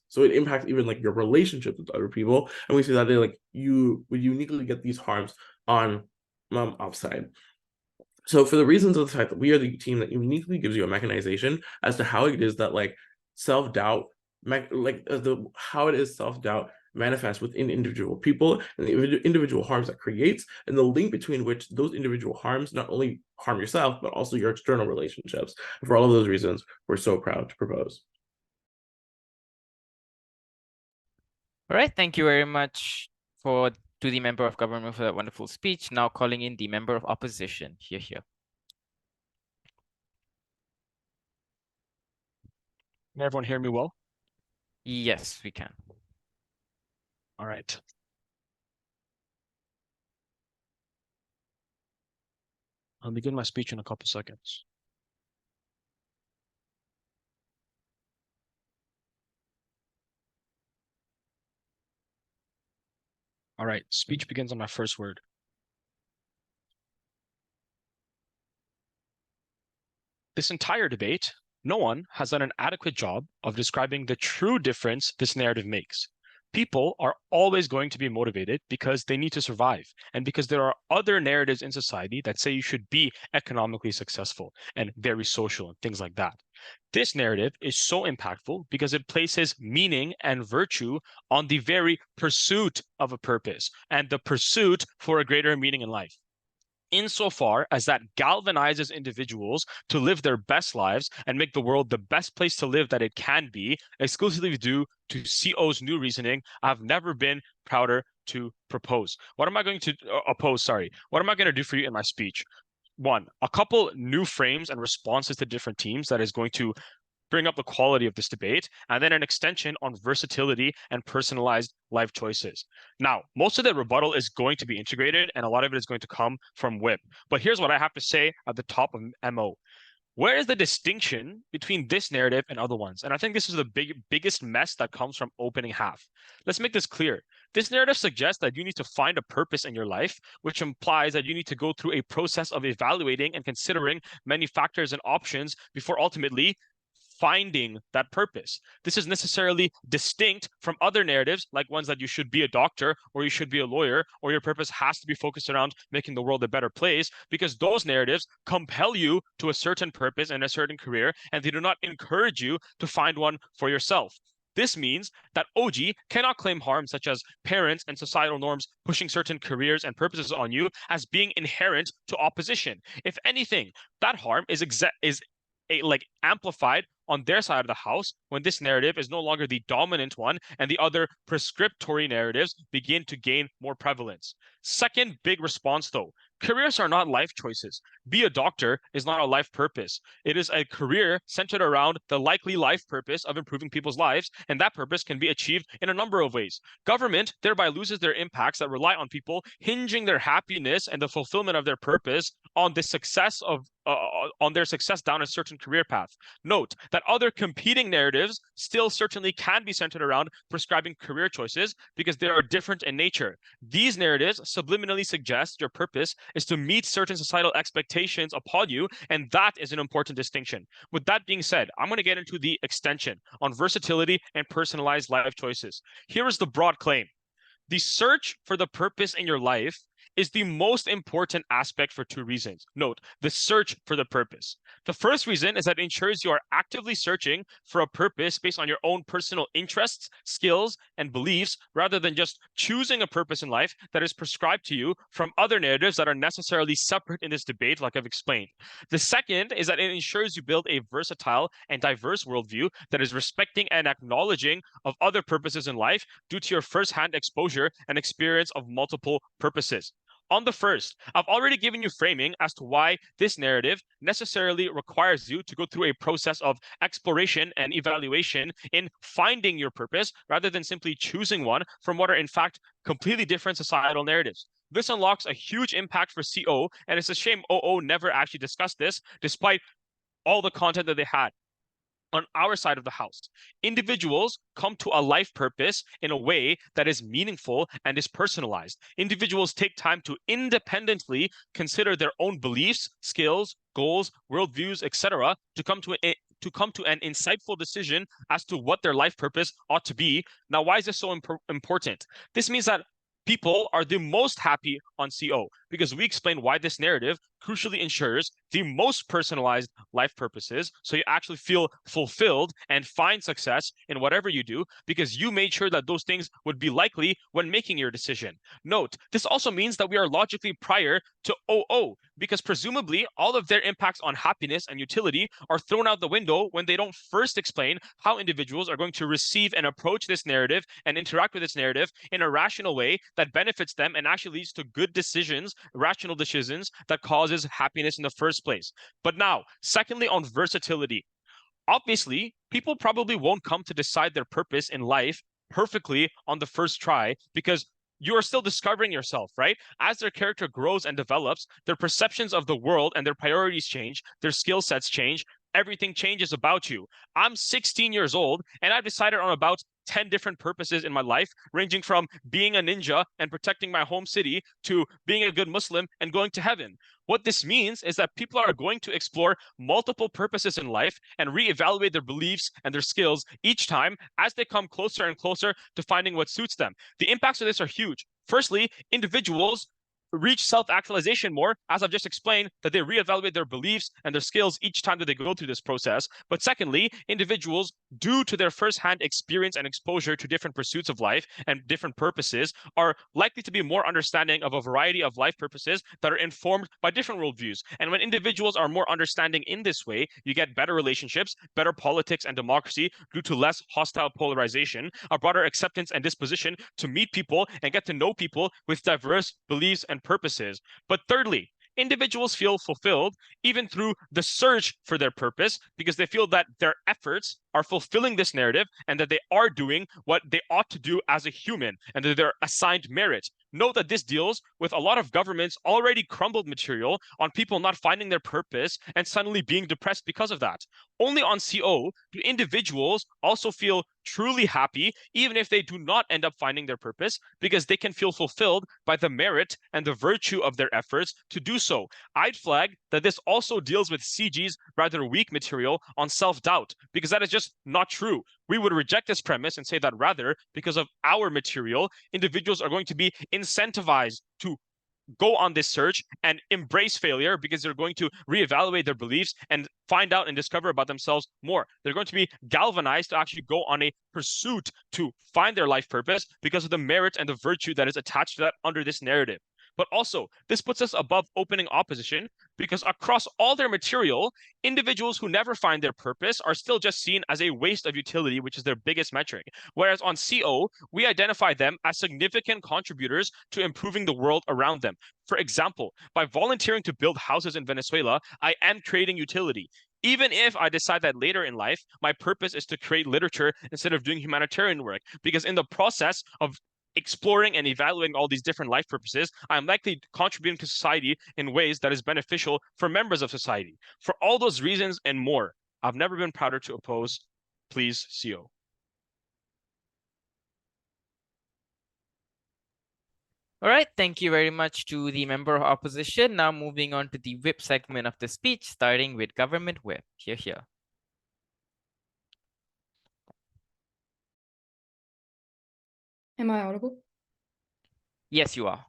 so it impacts even like your relationships with other people. And we see that they like you would uniquely get these harms on Offside. So for the reasons of the fact that we are the team that uniquely gives you a mechanization as to how it is that like self-doubt, how it is self-doubt manifests within individual people and the individual harms that creates, and the link between which those individual harms not only harm yourself, but also your external relationships. And for all of those reasons, we're so proud to propose. All right, thank you very much to the member of government for that wonderful speech. Now calling in the member of opposition. Here. Can everyone hear me well? Yes, we can. All right. I'll begin my speech in a couple seconds. All right, speech begins on my first word. This entire debate, no one has done an adequate job of describing the true difference this narrative makes. People are always going to be motivated because they need to survive, and because there are other narratives in society that say you should be economically successful and very social and things like that. This narrative is so impactful because it places meaning and virtue on the very pursuit of a purpose and the pursuit for a greater meaning in life. Insofar as that galvanizes individuals to live their best lives and make the world the best place to live that it can be, exclusively due to CO's new reasoning, I've never been prouder to propose. What am I going to oppose? Sorry. What am I going to do for you in my speech? One, a couple new frames and responses to different teams that is going to bring up the quality of this debate, and then an extension on versatility and personalized life choices. Now, most of the rebuttal is going to be integrated, and a lot of it is going to come from WHIP. But here's what I have to say at the top of MO. Where is the distinction between this narrative and other ones? And I think this is the biggest mess that comes from opening half. Let's make this clear. This narrative suggests that you need to find a purpose in your life, which implies that you need to go through a process of evaluating and considering many factors and options before ultimately finding that purpose. This is necessarily distinct from other narratives, like ones that you should be a doctor or you should be a lawyer or your purpose has to be focused around making the world a better place, because those narratives compel you to a certain purpose and a certain career, and they do not encourage you to find one for yourself. This means that OG cannot claim harm such as parents and societal norms pushing certain careers and purposes on you as being inherent to opposition. If anything, that harm is amplified on their side of the house when this narrative is no longer the dominant one and the other prescriptory narratives begin to gain more prevalence. Second big response though, careers are not life choices. Be a doctor is not a life purpose. It is a career centered around the likely life purpose of improving people's lives, and that purpose can be achieved in a number of ways. Government thereby loses their impacts that rely on people hinging their happiness and the fulfillment of their purpose on the success of on their success down a certain career path. Note that other competing narratives still certainly can be centered around prescribing career choices because they are different in nature. These narratives subliminally suggest your purpose is to meet certain societal expectations upon you, and that is an important distinction. With that being said, I'm going to get into the extension on versatility and personalized life choices. Here is the broad claim. The search for the purpose in your life is the most important aspect for two reasons. Note, the search for the purpose. The first reason is that it ensures you are actively searching for a purpose based on your own personal interests, skills, and beliefs, rather than just choosing a purpose in life that is prescribed to you from other narratives that are necessarily separate in this debate, like I've explained. The second is that it ensures you build a versatile and diverse worldview that is respecting and acknowledging of other purposes in life due to your first-hand exposure and experience of multiple purposes. On the first, I've already given you framing as to why this narrative necessarily requires you to go through a process of exploration and evaluation in finding your purpose rather than simply choosing one from what are in fact completely different societal narratives. This unlocks a huge impact for CO, and it's a shame OO never actually discussed this despite all the content that they had. On our side of the house, individuals come to a life purpose in a way that is meaningful and is personalized. Individuals take time to independently consider their own beliefs, skills, goals, worldviews, etc., to come to an insightful decision as to what their life purpose ought to be. Now, why is this so important? This means that people are the most happy on CO because we explain why this narrative crucially ensures the most personalized life purposes, so you actually feel fulfilled and find success in whatever you do because you made sure that those things would be likely when making your decision. Note, this also means that we are logically prior to OO because presumably all of their impacts on happiness and utility are thrown out the window when they don't first explain how individuals are going to receive and approach this narrative and interact with this narrative in a rational way that benefits them and actually leads to good decisions, rational decisions that causes happiness in the first place. But now, secondly, on versatility. Obviously, people probably won't come to decide their purpose in life perfectly on the first try because you are still discovering yourself, right? As their character grows and develops, their perceptions of the world and their priorities change, their skill sets change, everything changes about you. I'm 16 years old and I've decided on about 10 different purposes in my life, ranging from being a ninja and protecting my home city to being a good Muslim and going to heaven. What this means is that people are going to explore multiple purposes in life and reevaluate their beliefs and their skills each time as they come closer and closer to finding what suits them. The impacts of this are huge. Firstly, individuals reach self-actualization more, as I've just explained, that they reevaluate their beliefs and their skills each time that they go through this process. But secondly, individuals, due to their first-hand experience and exposure to different pursuits of life and different purposes, are likely to be more understanding of a variety of life purposes that are informed by different worldviews. And when individuals are more understanding in this way, you get better relationships, better politics and democracy due to less hostile polarization, a broader acceptance and disposition to meet people and get to know people with diverse beliefs and purposes. But thirdly, individuals feel fulfilled even through the search for their purpose because they feel that their efforts are fulfilling this narrative and that they are doing what they ought to do as a human and that they're assigned merit. Note that this deals with a lot of governments already crumbled material on people not finding their purpose and suddenly being depressed because of that. Only on CO do individuals also feel truly happy, even if they do not end up finding their purpose, because they can feel fulfilled by the merit and the virtue of their efforts to do so. I'd flag that this also deals with CG's rather weak material on self-doubt, because that is just not true. We would reject this premise and say that rather, because of our material, individuals are going to be incentivized to go on this search and embrace failure because they're going to reevaluate their beliefs and find out and discover about themselves more. They're going to be galvanized to actually go on a pursuit to find their life purpose because of the merit and the virtue that is attached to that under this narrative. But also, this puts us above opening opposition because across all their material, individuals who never find their purpose are still just seen as a waste of utility, which is their biggest metric. Whereas on CO, we identify them as significant contributors to improving the world around them. For example, by volunteering to build houses in Venezuela, I am creating utility. Even if I decide that later in life, my purpose is to create literature instead of doing humanitarian work, because in the process of exploring and evaluating all these different life purposes, I'm likely contributing to society in ways that is beneficial for members of society. For all those reasons and more, I've never been prouder to oppose. Please, CO. All right, thank you very much to the member of opposition. Now moving on to the whip segment of the speech, starting with government whip. Here. Am I audible? Yes, you are.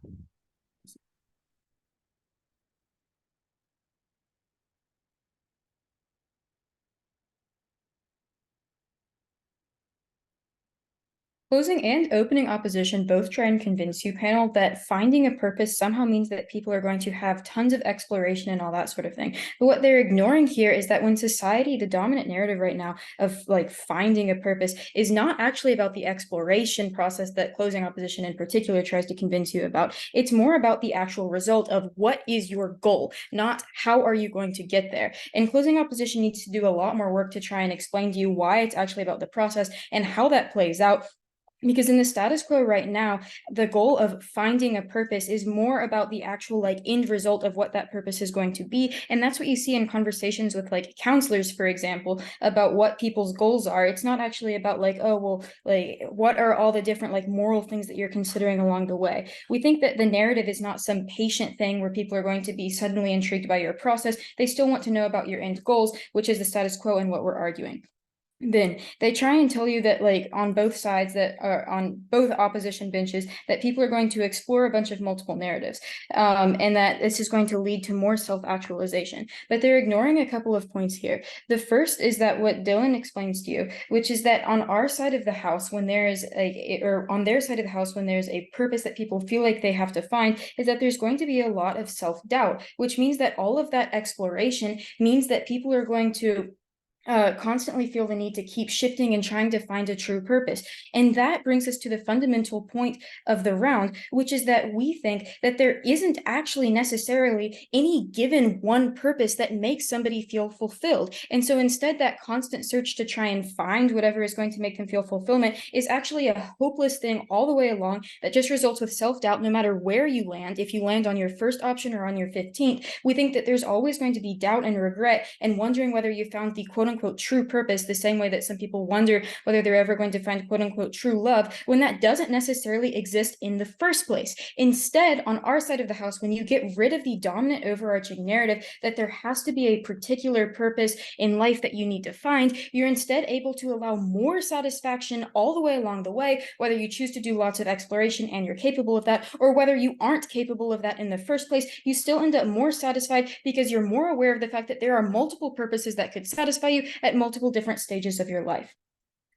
Closing and opening opposition both try and convince you, panel, that finding a purpose somehow means that people are going to have tons of exploration and all that sort of thing. But what they're ignoring here is that when society, the dominant narrative right now of like finding a purpose is not actually about the exploration process that closing opposition in particular tries to convince you about. It's more about the actual result of what is your goal, not how are you going to get there. And closing opposition needs to do a lot more work to try and explain to you why it's actually about the process and how that plays out. Because in the status quo right now, the goal of finding a purpose is more about the actual like end result of what that purpose is going to be. And that's what you see in conversations with like counselors, for example, about what people's goals are. It's not actually about like, oh, well, like what are all the different like moral things that you're considering along the way. We think that the narrative is not some patient thing where people are going to be suddenly intrigued by your process. They still want to know about your end goals, which is the status quo and what we're arguing. Then they try and tell you that like on both sides that are on both opposition benches that people are going to explore a bunch of multiple narratives and that this is going to lead to more self-actualization, but they're ignoring a couple of points here. The first is that what Dilan explains to you, which is that on our side of the house when there is or on their side of the house when there's a purpose that people feel like they have to find, is that there's going to be a lot of self-doubt, which means that all of that exploration means that people are going to constantly feel the need to keep shifting and trying to find a true purpose. And that brings us to the fundamental point of the round, which is that we think that there isn't actually necessarily any given one purpose that makes somebody feel fulfilled. And so instead, that constant search to try and find whatever is going to make them feel fulfillment is actually a hopeless thing all the way along that just results with self-doubt no matter where you land. If you land on your first option or on your 15th, we think that there's always going to be doubt and regret and wondering whether you found the quote-unquote true purpose, the same way that some people wonder whether they're ever going to find quote-unquote true love, when that doesn't necessarily exist in the first place. Instead, on our side of the house, when you get rid of the dominant overarching narrative that there has to be a particular purpose in life that you need to find, you're instead able to allow more satisfaction all the way along the way, whether you choose to do lots of exploration and you're capable of that, or whether you aren't capable of that in the first place, you still end up more satisfied because you're more aware of the fact that there are multiple purposes that could satisfy you at multiple different stages of your life.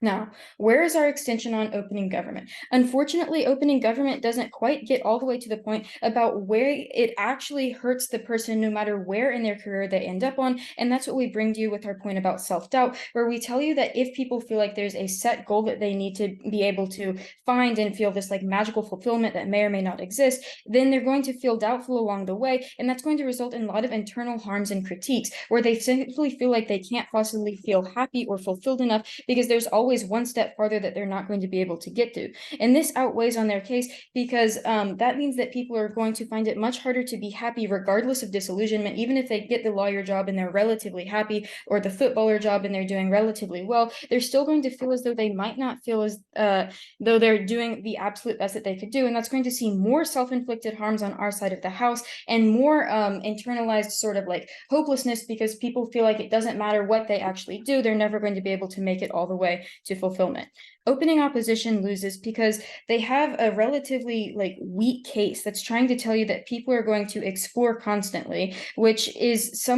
Now, where is our extension on opening government? Unfortunately, opening government doesn't quite get all the way to the point about where it actually hurts the person no matter where in their career they end up on. And that's what we bring to you with our point about self-doubt, where we tell you that if people feel like there's a set goal that they need to be able to find and feel this like magical fulfillment that may or may not exist, then they're going to feel doubtful along the way. And that's going to result in a lot of internal harms and critiques, where they simply feel like they can't possibly feel happy or fulfilled enough because there's always one step farther that they're not going to be able to get to. And this outweighs on their case because that means that people are going to find it much harder to be happy regardless of disillusionment. Even if they get the lawyer job and they're relatively happy, or the footballer job and they're doing relatively well, they're still going to feel as though they might not feel as though they're doing the absolute best that they could do. And that's going to see more self-inflicted harms on our side of the house and more internalized sort of like hopelessness, because people feel like it doesn't matter what they actually do, they're never going to be able to make it all the way to fulfillment. Opening opposition loses because they have a relatively like weak case that's trying to tell you that people are going to explore constantly, which is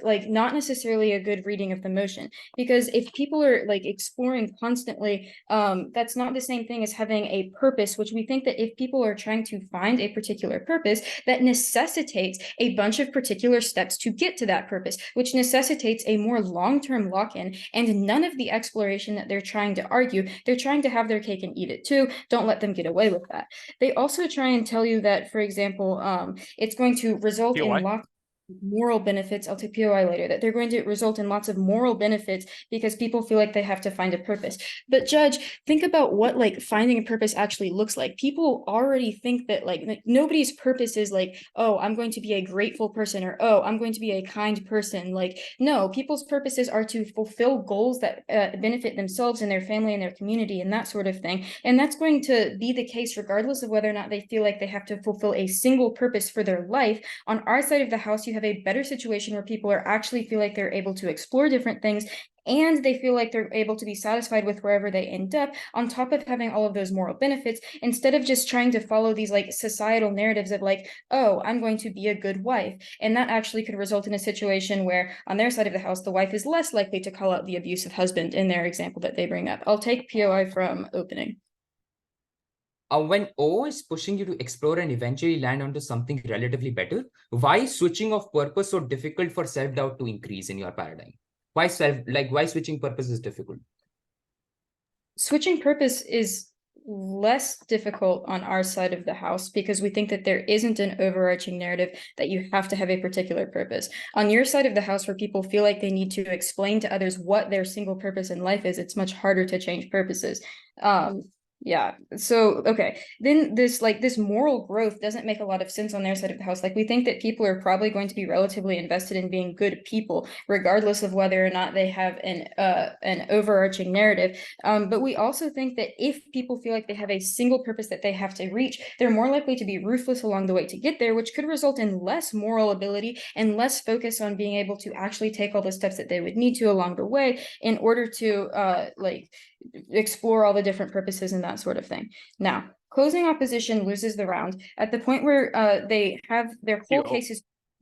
like not necessarily a good reading of the motion. Because if people are like exploring constantly, that's not the same thing as having a purpose, which we think that if people are trying to find a particular purpose, that necessitates a bunch of particular steps to get to that purpose, which necessitates a more long-term lock-in and none of the exploration that they're trying to argue. They're trying to have their cake and eat it too. Don't let them get away with that. They also try and tell you that, for example, it's going to result in lots of moral benefits. I'll take POI later, that they're going to result in lots of moral benefits because people feel like they have to find a purpose. But Judge, think about what like finding a purpose actually looks like. People already think that like nobody's purpose is like, oh, I'm going to be a grateful person, or oh, I'm going to be a kind person. Like, no, people's purposes are to fulfill goals that benefit themselves and their family and their community and that sort of thing. And that's going to be the case regardless of whether or not they feel like they have to fulfill a single purpose for their life. On our side of the house, you have a better situation where people are actually feel like they're able to explore different things and they feel like they're able to be satisfied with wherever they end up, on top of having all of those moral benefits, instead of just trying to follow these like societal narratives of like, oh, I'm going to be a good wife. And that actually could result in a situation where on their side of the house, the wife is less likely to call out the abusive husband in their example that they bring up. I'll take POI from opening. When O is pushing you to explore and eventually land onto something relatively better, why is switching of purpose so difficult for self-doubt to increase in your paradigm? Why switching purpose is difficult? Switching purpose is less difficult on our side of the house because we think that there isn't an overarching narrative that you have to have a particular purpose. On your side of the house, where people feel like they need to explain to others what their single purpose in life is, it's much harder to change purposes. Yeah, so okay, then this moral growth doesn't make a lot of sense on their side of the house. Like, we think that people are probably going to be relatively invested in being good people, regardless of whether or not they have an overarching narrative. But we also think that if people feel like they have a single purpose that they have to reach, they're more likely to be ruthless along the way to get there, which could result in less moral ability and less focus on being able to actually take all the steps that they would need to along the way in order to explore all the different purposes and that sort of thing. Now, closing opposition loses the round at the point where they have their whole case is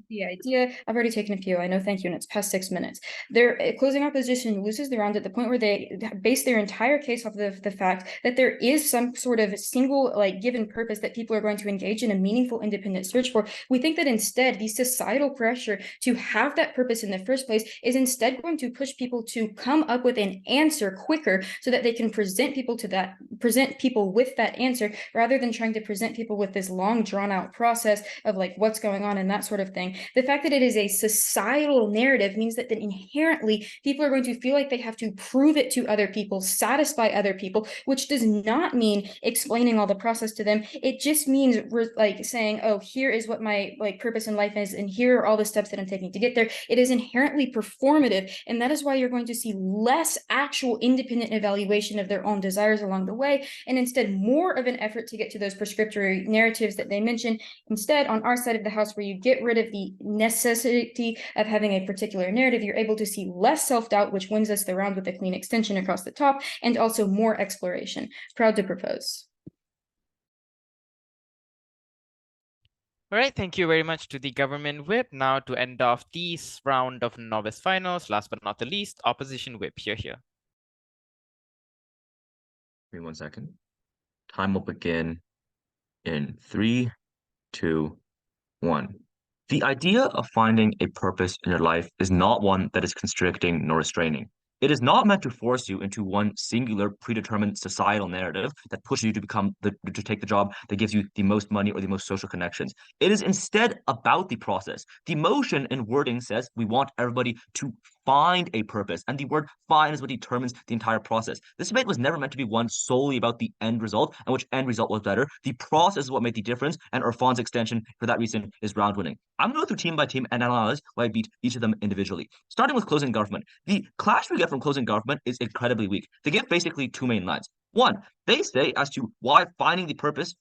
the idea. I've already taken a few. I know, thank you, and it's past 6 minutes. Their closing opposition loses the round at the point where they base their entire case off of the fact that there is some sort of single given purpose that people are going to engage in a meaningful independent search for. We think that instead the societal pressure to have that purpose in the first place is instead going to push people to come up with an answer quicker so that they can present people with that answer, rather than trying to present people with this long drawn out process of what's going on and that sort of thing. The fact that it is a societal narrative means that inherently people are going to feel like they have to prove it to other people, satisfy other people, which does not mean explaining all the process to them. It just means saying, oh, here is what my purpose in life is, and here are all the steps that I'm taking to get there. It is inherently performative, and that is why you're going to see less actual independent evaluation of their own desires along the way, and instead more of an effort to get to those prescriptory narratives that they mentioned. Instead, on our side of the house, where you get rid of the necessity of having a particular narrative, you're able to see less self-doubt, which wins us the round with a clean extension across the top, and also more exploration. Proud to propose. All right, thank you very much to the government whip. Now to end off this round of novice finals, last but not the least, opposition whip. Here. Give me 1 second. Time will begin in 3, 2, 1. The idea of finding a purpose in your life is not one that is constricting nor restraining. It is not meant to force you into one singular predetermined societal narrative that pushes you to take the job that gives you the most money or the most social connections. It is instead about the process. The motion in wording says we want everybody to find a purpose, and the word find is what determines the entire process. This debate was never meant to be one solely about the end result and which end result was better. The process is what made the difference, and Urfaan's extension for that reason is round winning. I'm going to go through team by team and analyze why I beat each of them individually. Starting with closing government. The clash we get from closing government is incredibly weak. They give basically two main lines. One, they say as to why finding the purpose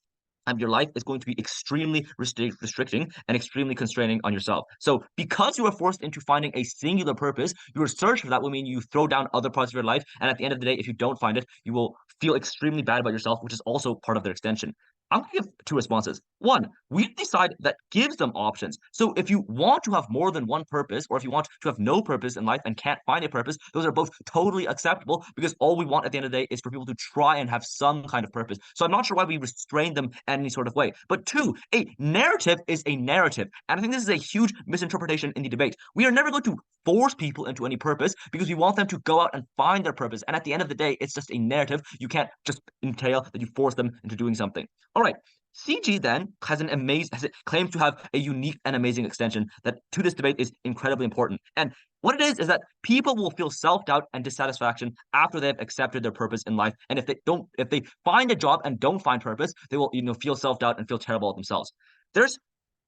your life is going to be extremely restricting and extremely constraining on yourself. So because you are forced into finding a singular purpose, your search for that will mean you throw down other parts of your life. And at the end of the day, if you don't find it, you will feel extremely bad about yourself, which is also part of their extension. I'm going to give two responses. One, we decide that gives them options. So if you want to have more than one purpose, or if you want to have no purpose in life and can't find a purpose, those are both totally acceptable, because all we want at the end of the day is for people to try and have some kind of purpose. So I'm not sure why we restrain them in any sort of way. But two, a narrative is a narrative. And I think this is a huge misinterpretation in the debate. We are never going to force people into any purpose because we want them to go out and find their purpose. And at the end of the day, it's just a narrative. You can't just entail that you force them into doing something. All right. CG then claims to have a unique and amazing extension that to this debate is incredibly important. And what it is that people will feel self-doubt and dissatisfaction after they have accepted their purpose in life. And if they find a job and don't find purpose, they will feel self-doubt and feel terrible about themselves. There's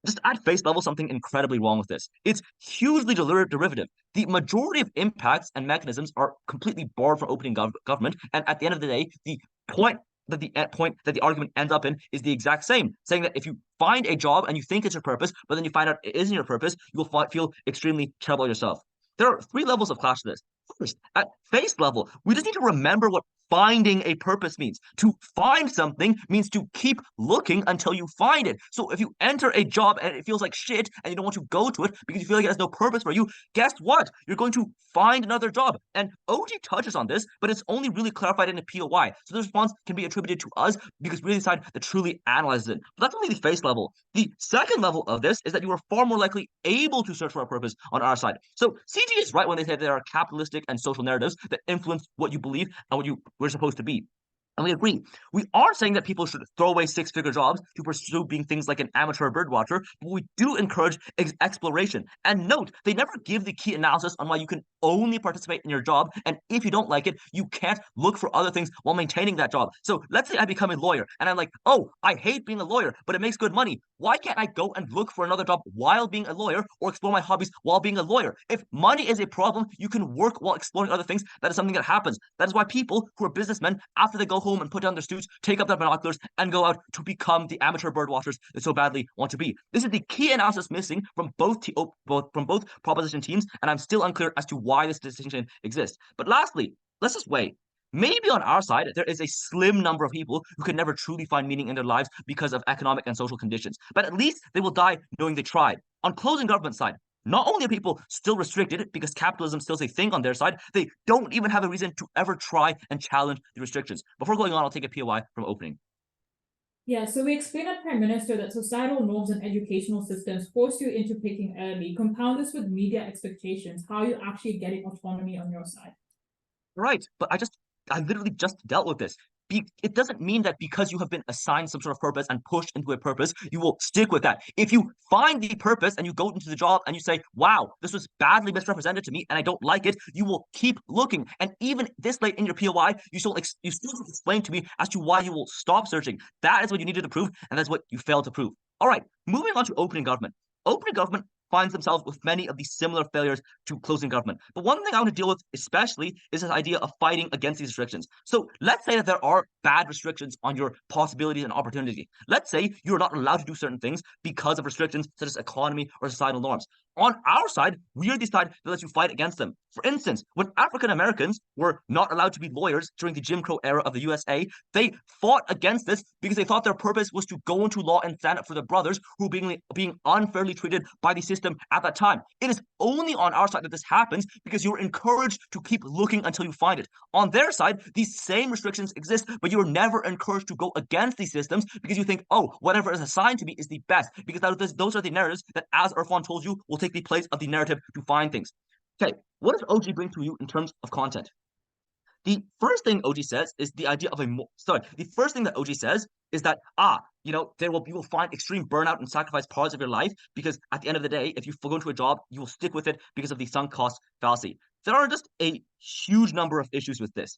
just at face level something incredibly wrong with this. It's hugely derivative. The majority of impacts and mechanisms are completely barred from opening government. And at the end of the day, the point that the argument ends up in is the exact same, saying that if you find a job and you think it's your purpose, but then you find out it isn't your purpose, you will feel extremely terrible yourself. There are three levels of clash to this. First, at face level, we just need to remember what finding a purpose means. To find something means to keep looking until you find it. So if you enter a job and it feels like shit and you don't want to go to it because you feel like it has no purpose for you, guess what? You're going to find another job. And OG touches on this, but it's only really clarified in a POI. So the response can be attributed to us because we decide that truly analyzes it. But that's only the face level. The second level of this is that you are far more likely able to search for a purpose on our side. So CG is right when they say there are capitalistic and social narratives that influence what you believe and what we're supposed to be. And we agree. We aren't saying that people should throw away six-figure jobs to pursue being things like an amateur birdwatcher, but we do encourage exploration. And note, they never give the key analysis on why you can only participate in your job, and if you don't like it, you can't look for other things while maintaining that job. So let's say I become a lawyer, and I'm like, oh, I hate being a lawyer, but it makes good money. Why can't I go and look for another job while being a lawyer or explore my hobbies while being a lawyer? If money is a problem, you can work while exploring other things. That is something that happens. That is why people who are businessmen, after they go home and put down their suits, take up their binoculars, and go out to become the amateur bird watchers they so badly want to be. This is the key analysis missing from both proposition teams, and I'm still unclear as to why this distinction exists. But lastly, let's just weigh. Maybe on our side, there is a slim number of people who can never truly find meaning in their lives because of economic and social conditions, but at least they will die knowing they tried. On closing government side, not only are people still restricted because capitalism still is a thing on their side, they don't even have a reason to ever try and challenge the restrictions. Before going on, I'll take a POI from opening. Yeah, so we explained at Prime Minister that societal norms and educational systems force you into picking early. Compound this with media expectations. How are you actually getting autonomy on your side? Right, but I literally just dealt with this. It doesn't mean that because you have been assigned some sort of purpose and pushed into a purpose, you will stick with that. If you find the purpose and you go into the job and you say, wow, this was badly misrepresented to me and I don't like it, you will keep looking. And even this late in your POI, you still explain to me as to why you will stop searching. That is what you needed to prove, and that's what you failed to prove. All right, moving on to opening government. Opening government finds themselves with many of these similar failures to closing government. But one thing I want to deal with especially is this idea of fighting against these restrictions. So let's say that there are bad restrictions on your possibilities and opportunity. Let's say you're not allowed to do certain things because of restrictions such as economy or societal norms. On our side, we are the side that lets you fight against them. For instance, when African Americans were not allowed to be lawyers during the Jim Crow era of the USA, they fought against this because they thought their purpose was to go into law and stand up for their brothers who were being unfairly treated by the system at that time. It is only on our side that this happens because you're encouraged to keep looking until you find it. On their side, these same restrictions exist, but you are never encouraged to go against these systems because you think, oh, whatever is assigned to me is the best, because those are the narratives that, as Urfaan told you, will take the place of the narrative to find things. Okay, what does OG bring to you in terms of content? The first thing OG says is the idea of the first thing that OG says is that, you will find extreme burnout and sacrifice parts of your life because at the end of the day, if you go into a job, you will stick with it because of the sunk cost fallacy. There are just a huge number of issues with this.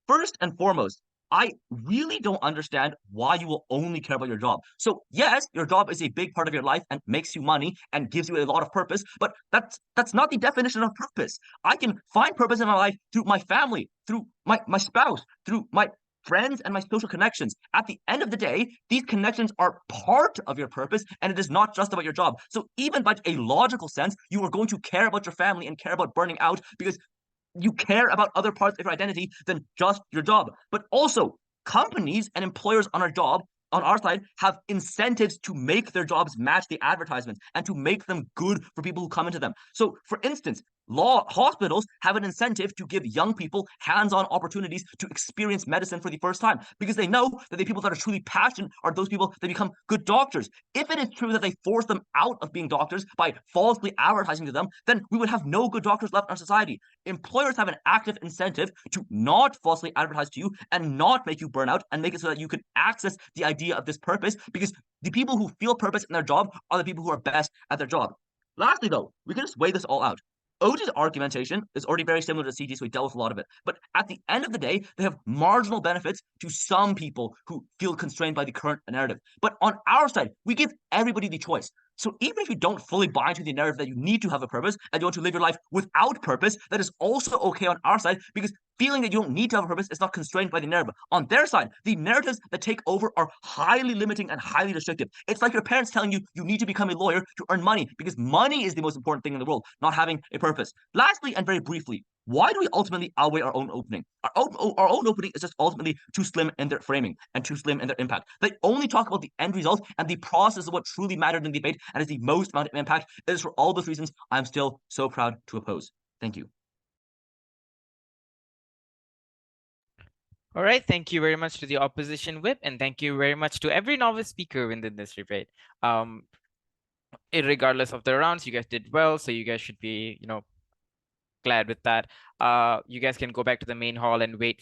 First and foremost, I really don't understand why you will only care about your job. So yes, your job is a big part of your life and makes you money and gives you a lot of purpose, but that's not the definition of purpose. I can find purpose in my life through my family, through my spouse, through my friends, and my social connections. At the end of the day, these connections are part of your purpose, and it is not just about your job. So even by a logical sense, you are going to care about your family and care about burning out because you care about other parts of your identity than just your job. But also, companies and employers on our side have incentives to make their jobs match the advertisements and to make them good for people who come into them. So, for instance, hospitals have an incentive to give young people hands-on opportunities to experience medicine for the first time because they know that the people that are truly passionate are those people that become good doctors. If it is true that they force them out of being doctors by falsely advertising to them, then we would have no good doctors left in our society. Employers have an active incentive to not falsely advertise to you and not make you burn out and make it so that you can access the idea of this purpose, because the people who feel purpose in their job are the people who are best at their job. Lastly, though, we can just weigh this all out. OJ's argumentation is already very similar to CG, so he dealt with a lot of it. But at the end of the day, they have marginal benefits to some people who feel constrained by the current narrative. But on our side, we give everybody the choice. So even if you don't fully buy into the narrative that you need to have a purpose and you want to live your life without purpose, that is also okay on our side, because feeling that you don't need to have a purpose is not constrained by the narrative. On their side, the narratives that take over are highly limiting and highly restrictive. It's like your parents telling you you need to become a lawyer to earn money because money is the most important thing in the world, not having a purpose. Lastly, and very briefly, why do we ultimately outweigh our own opening? Our own opening is just ultimately too slim in their framing and too slim in their impact. They only talk about the end result, and the process of what truly mattered in the debate and is the most amount of impact. It is for all those reasons I'm still so proud to oppose. Thank you. All right, thank you very much to the opposition whip, and thank you very much to every novice speaker within this debate. Regardless of the rounds, you guys did well, so you guys should be, glad with that. You guys can go back to the main hall and wait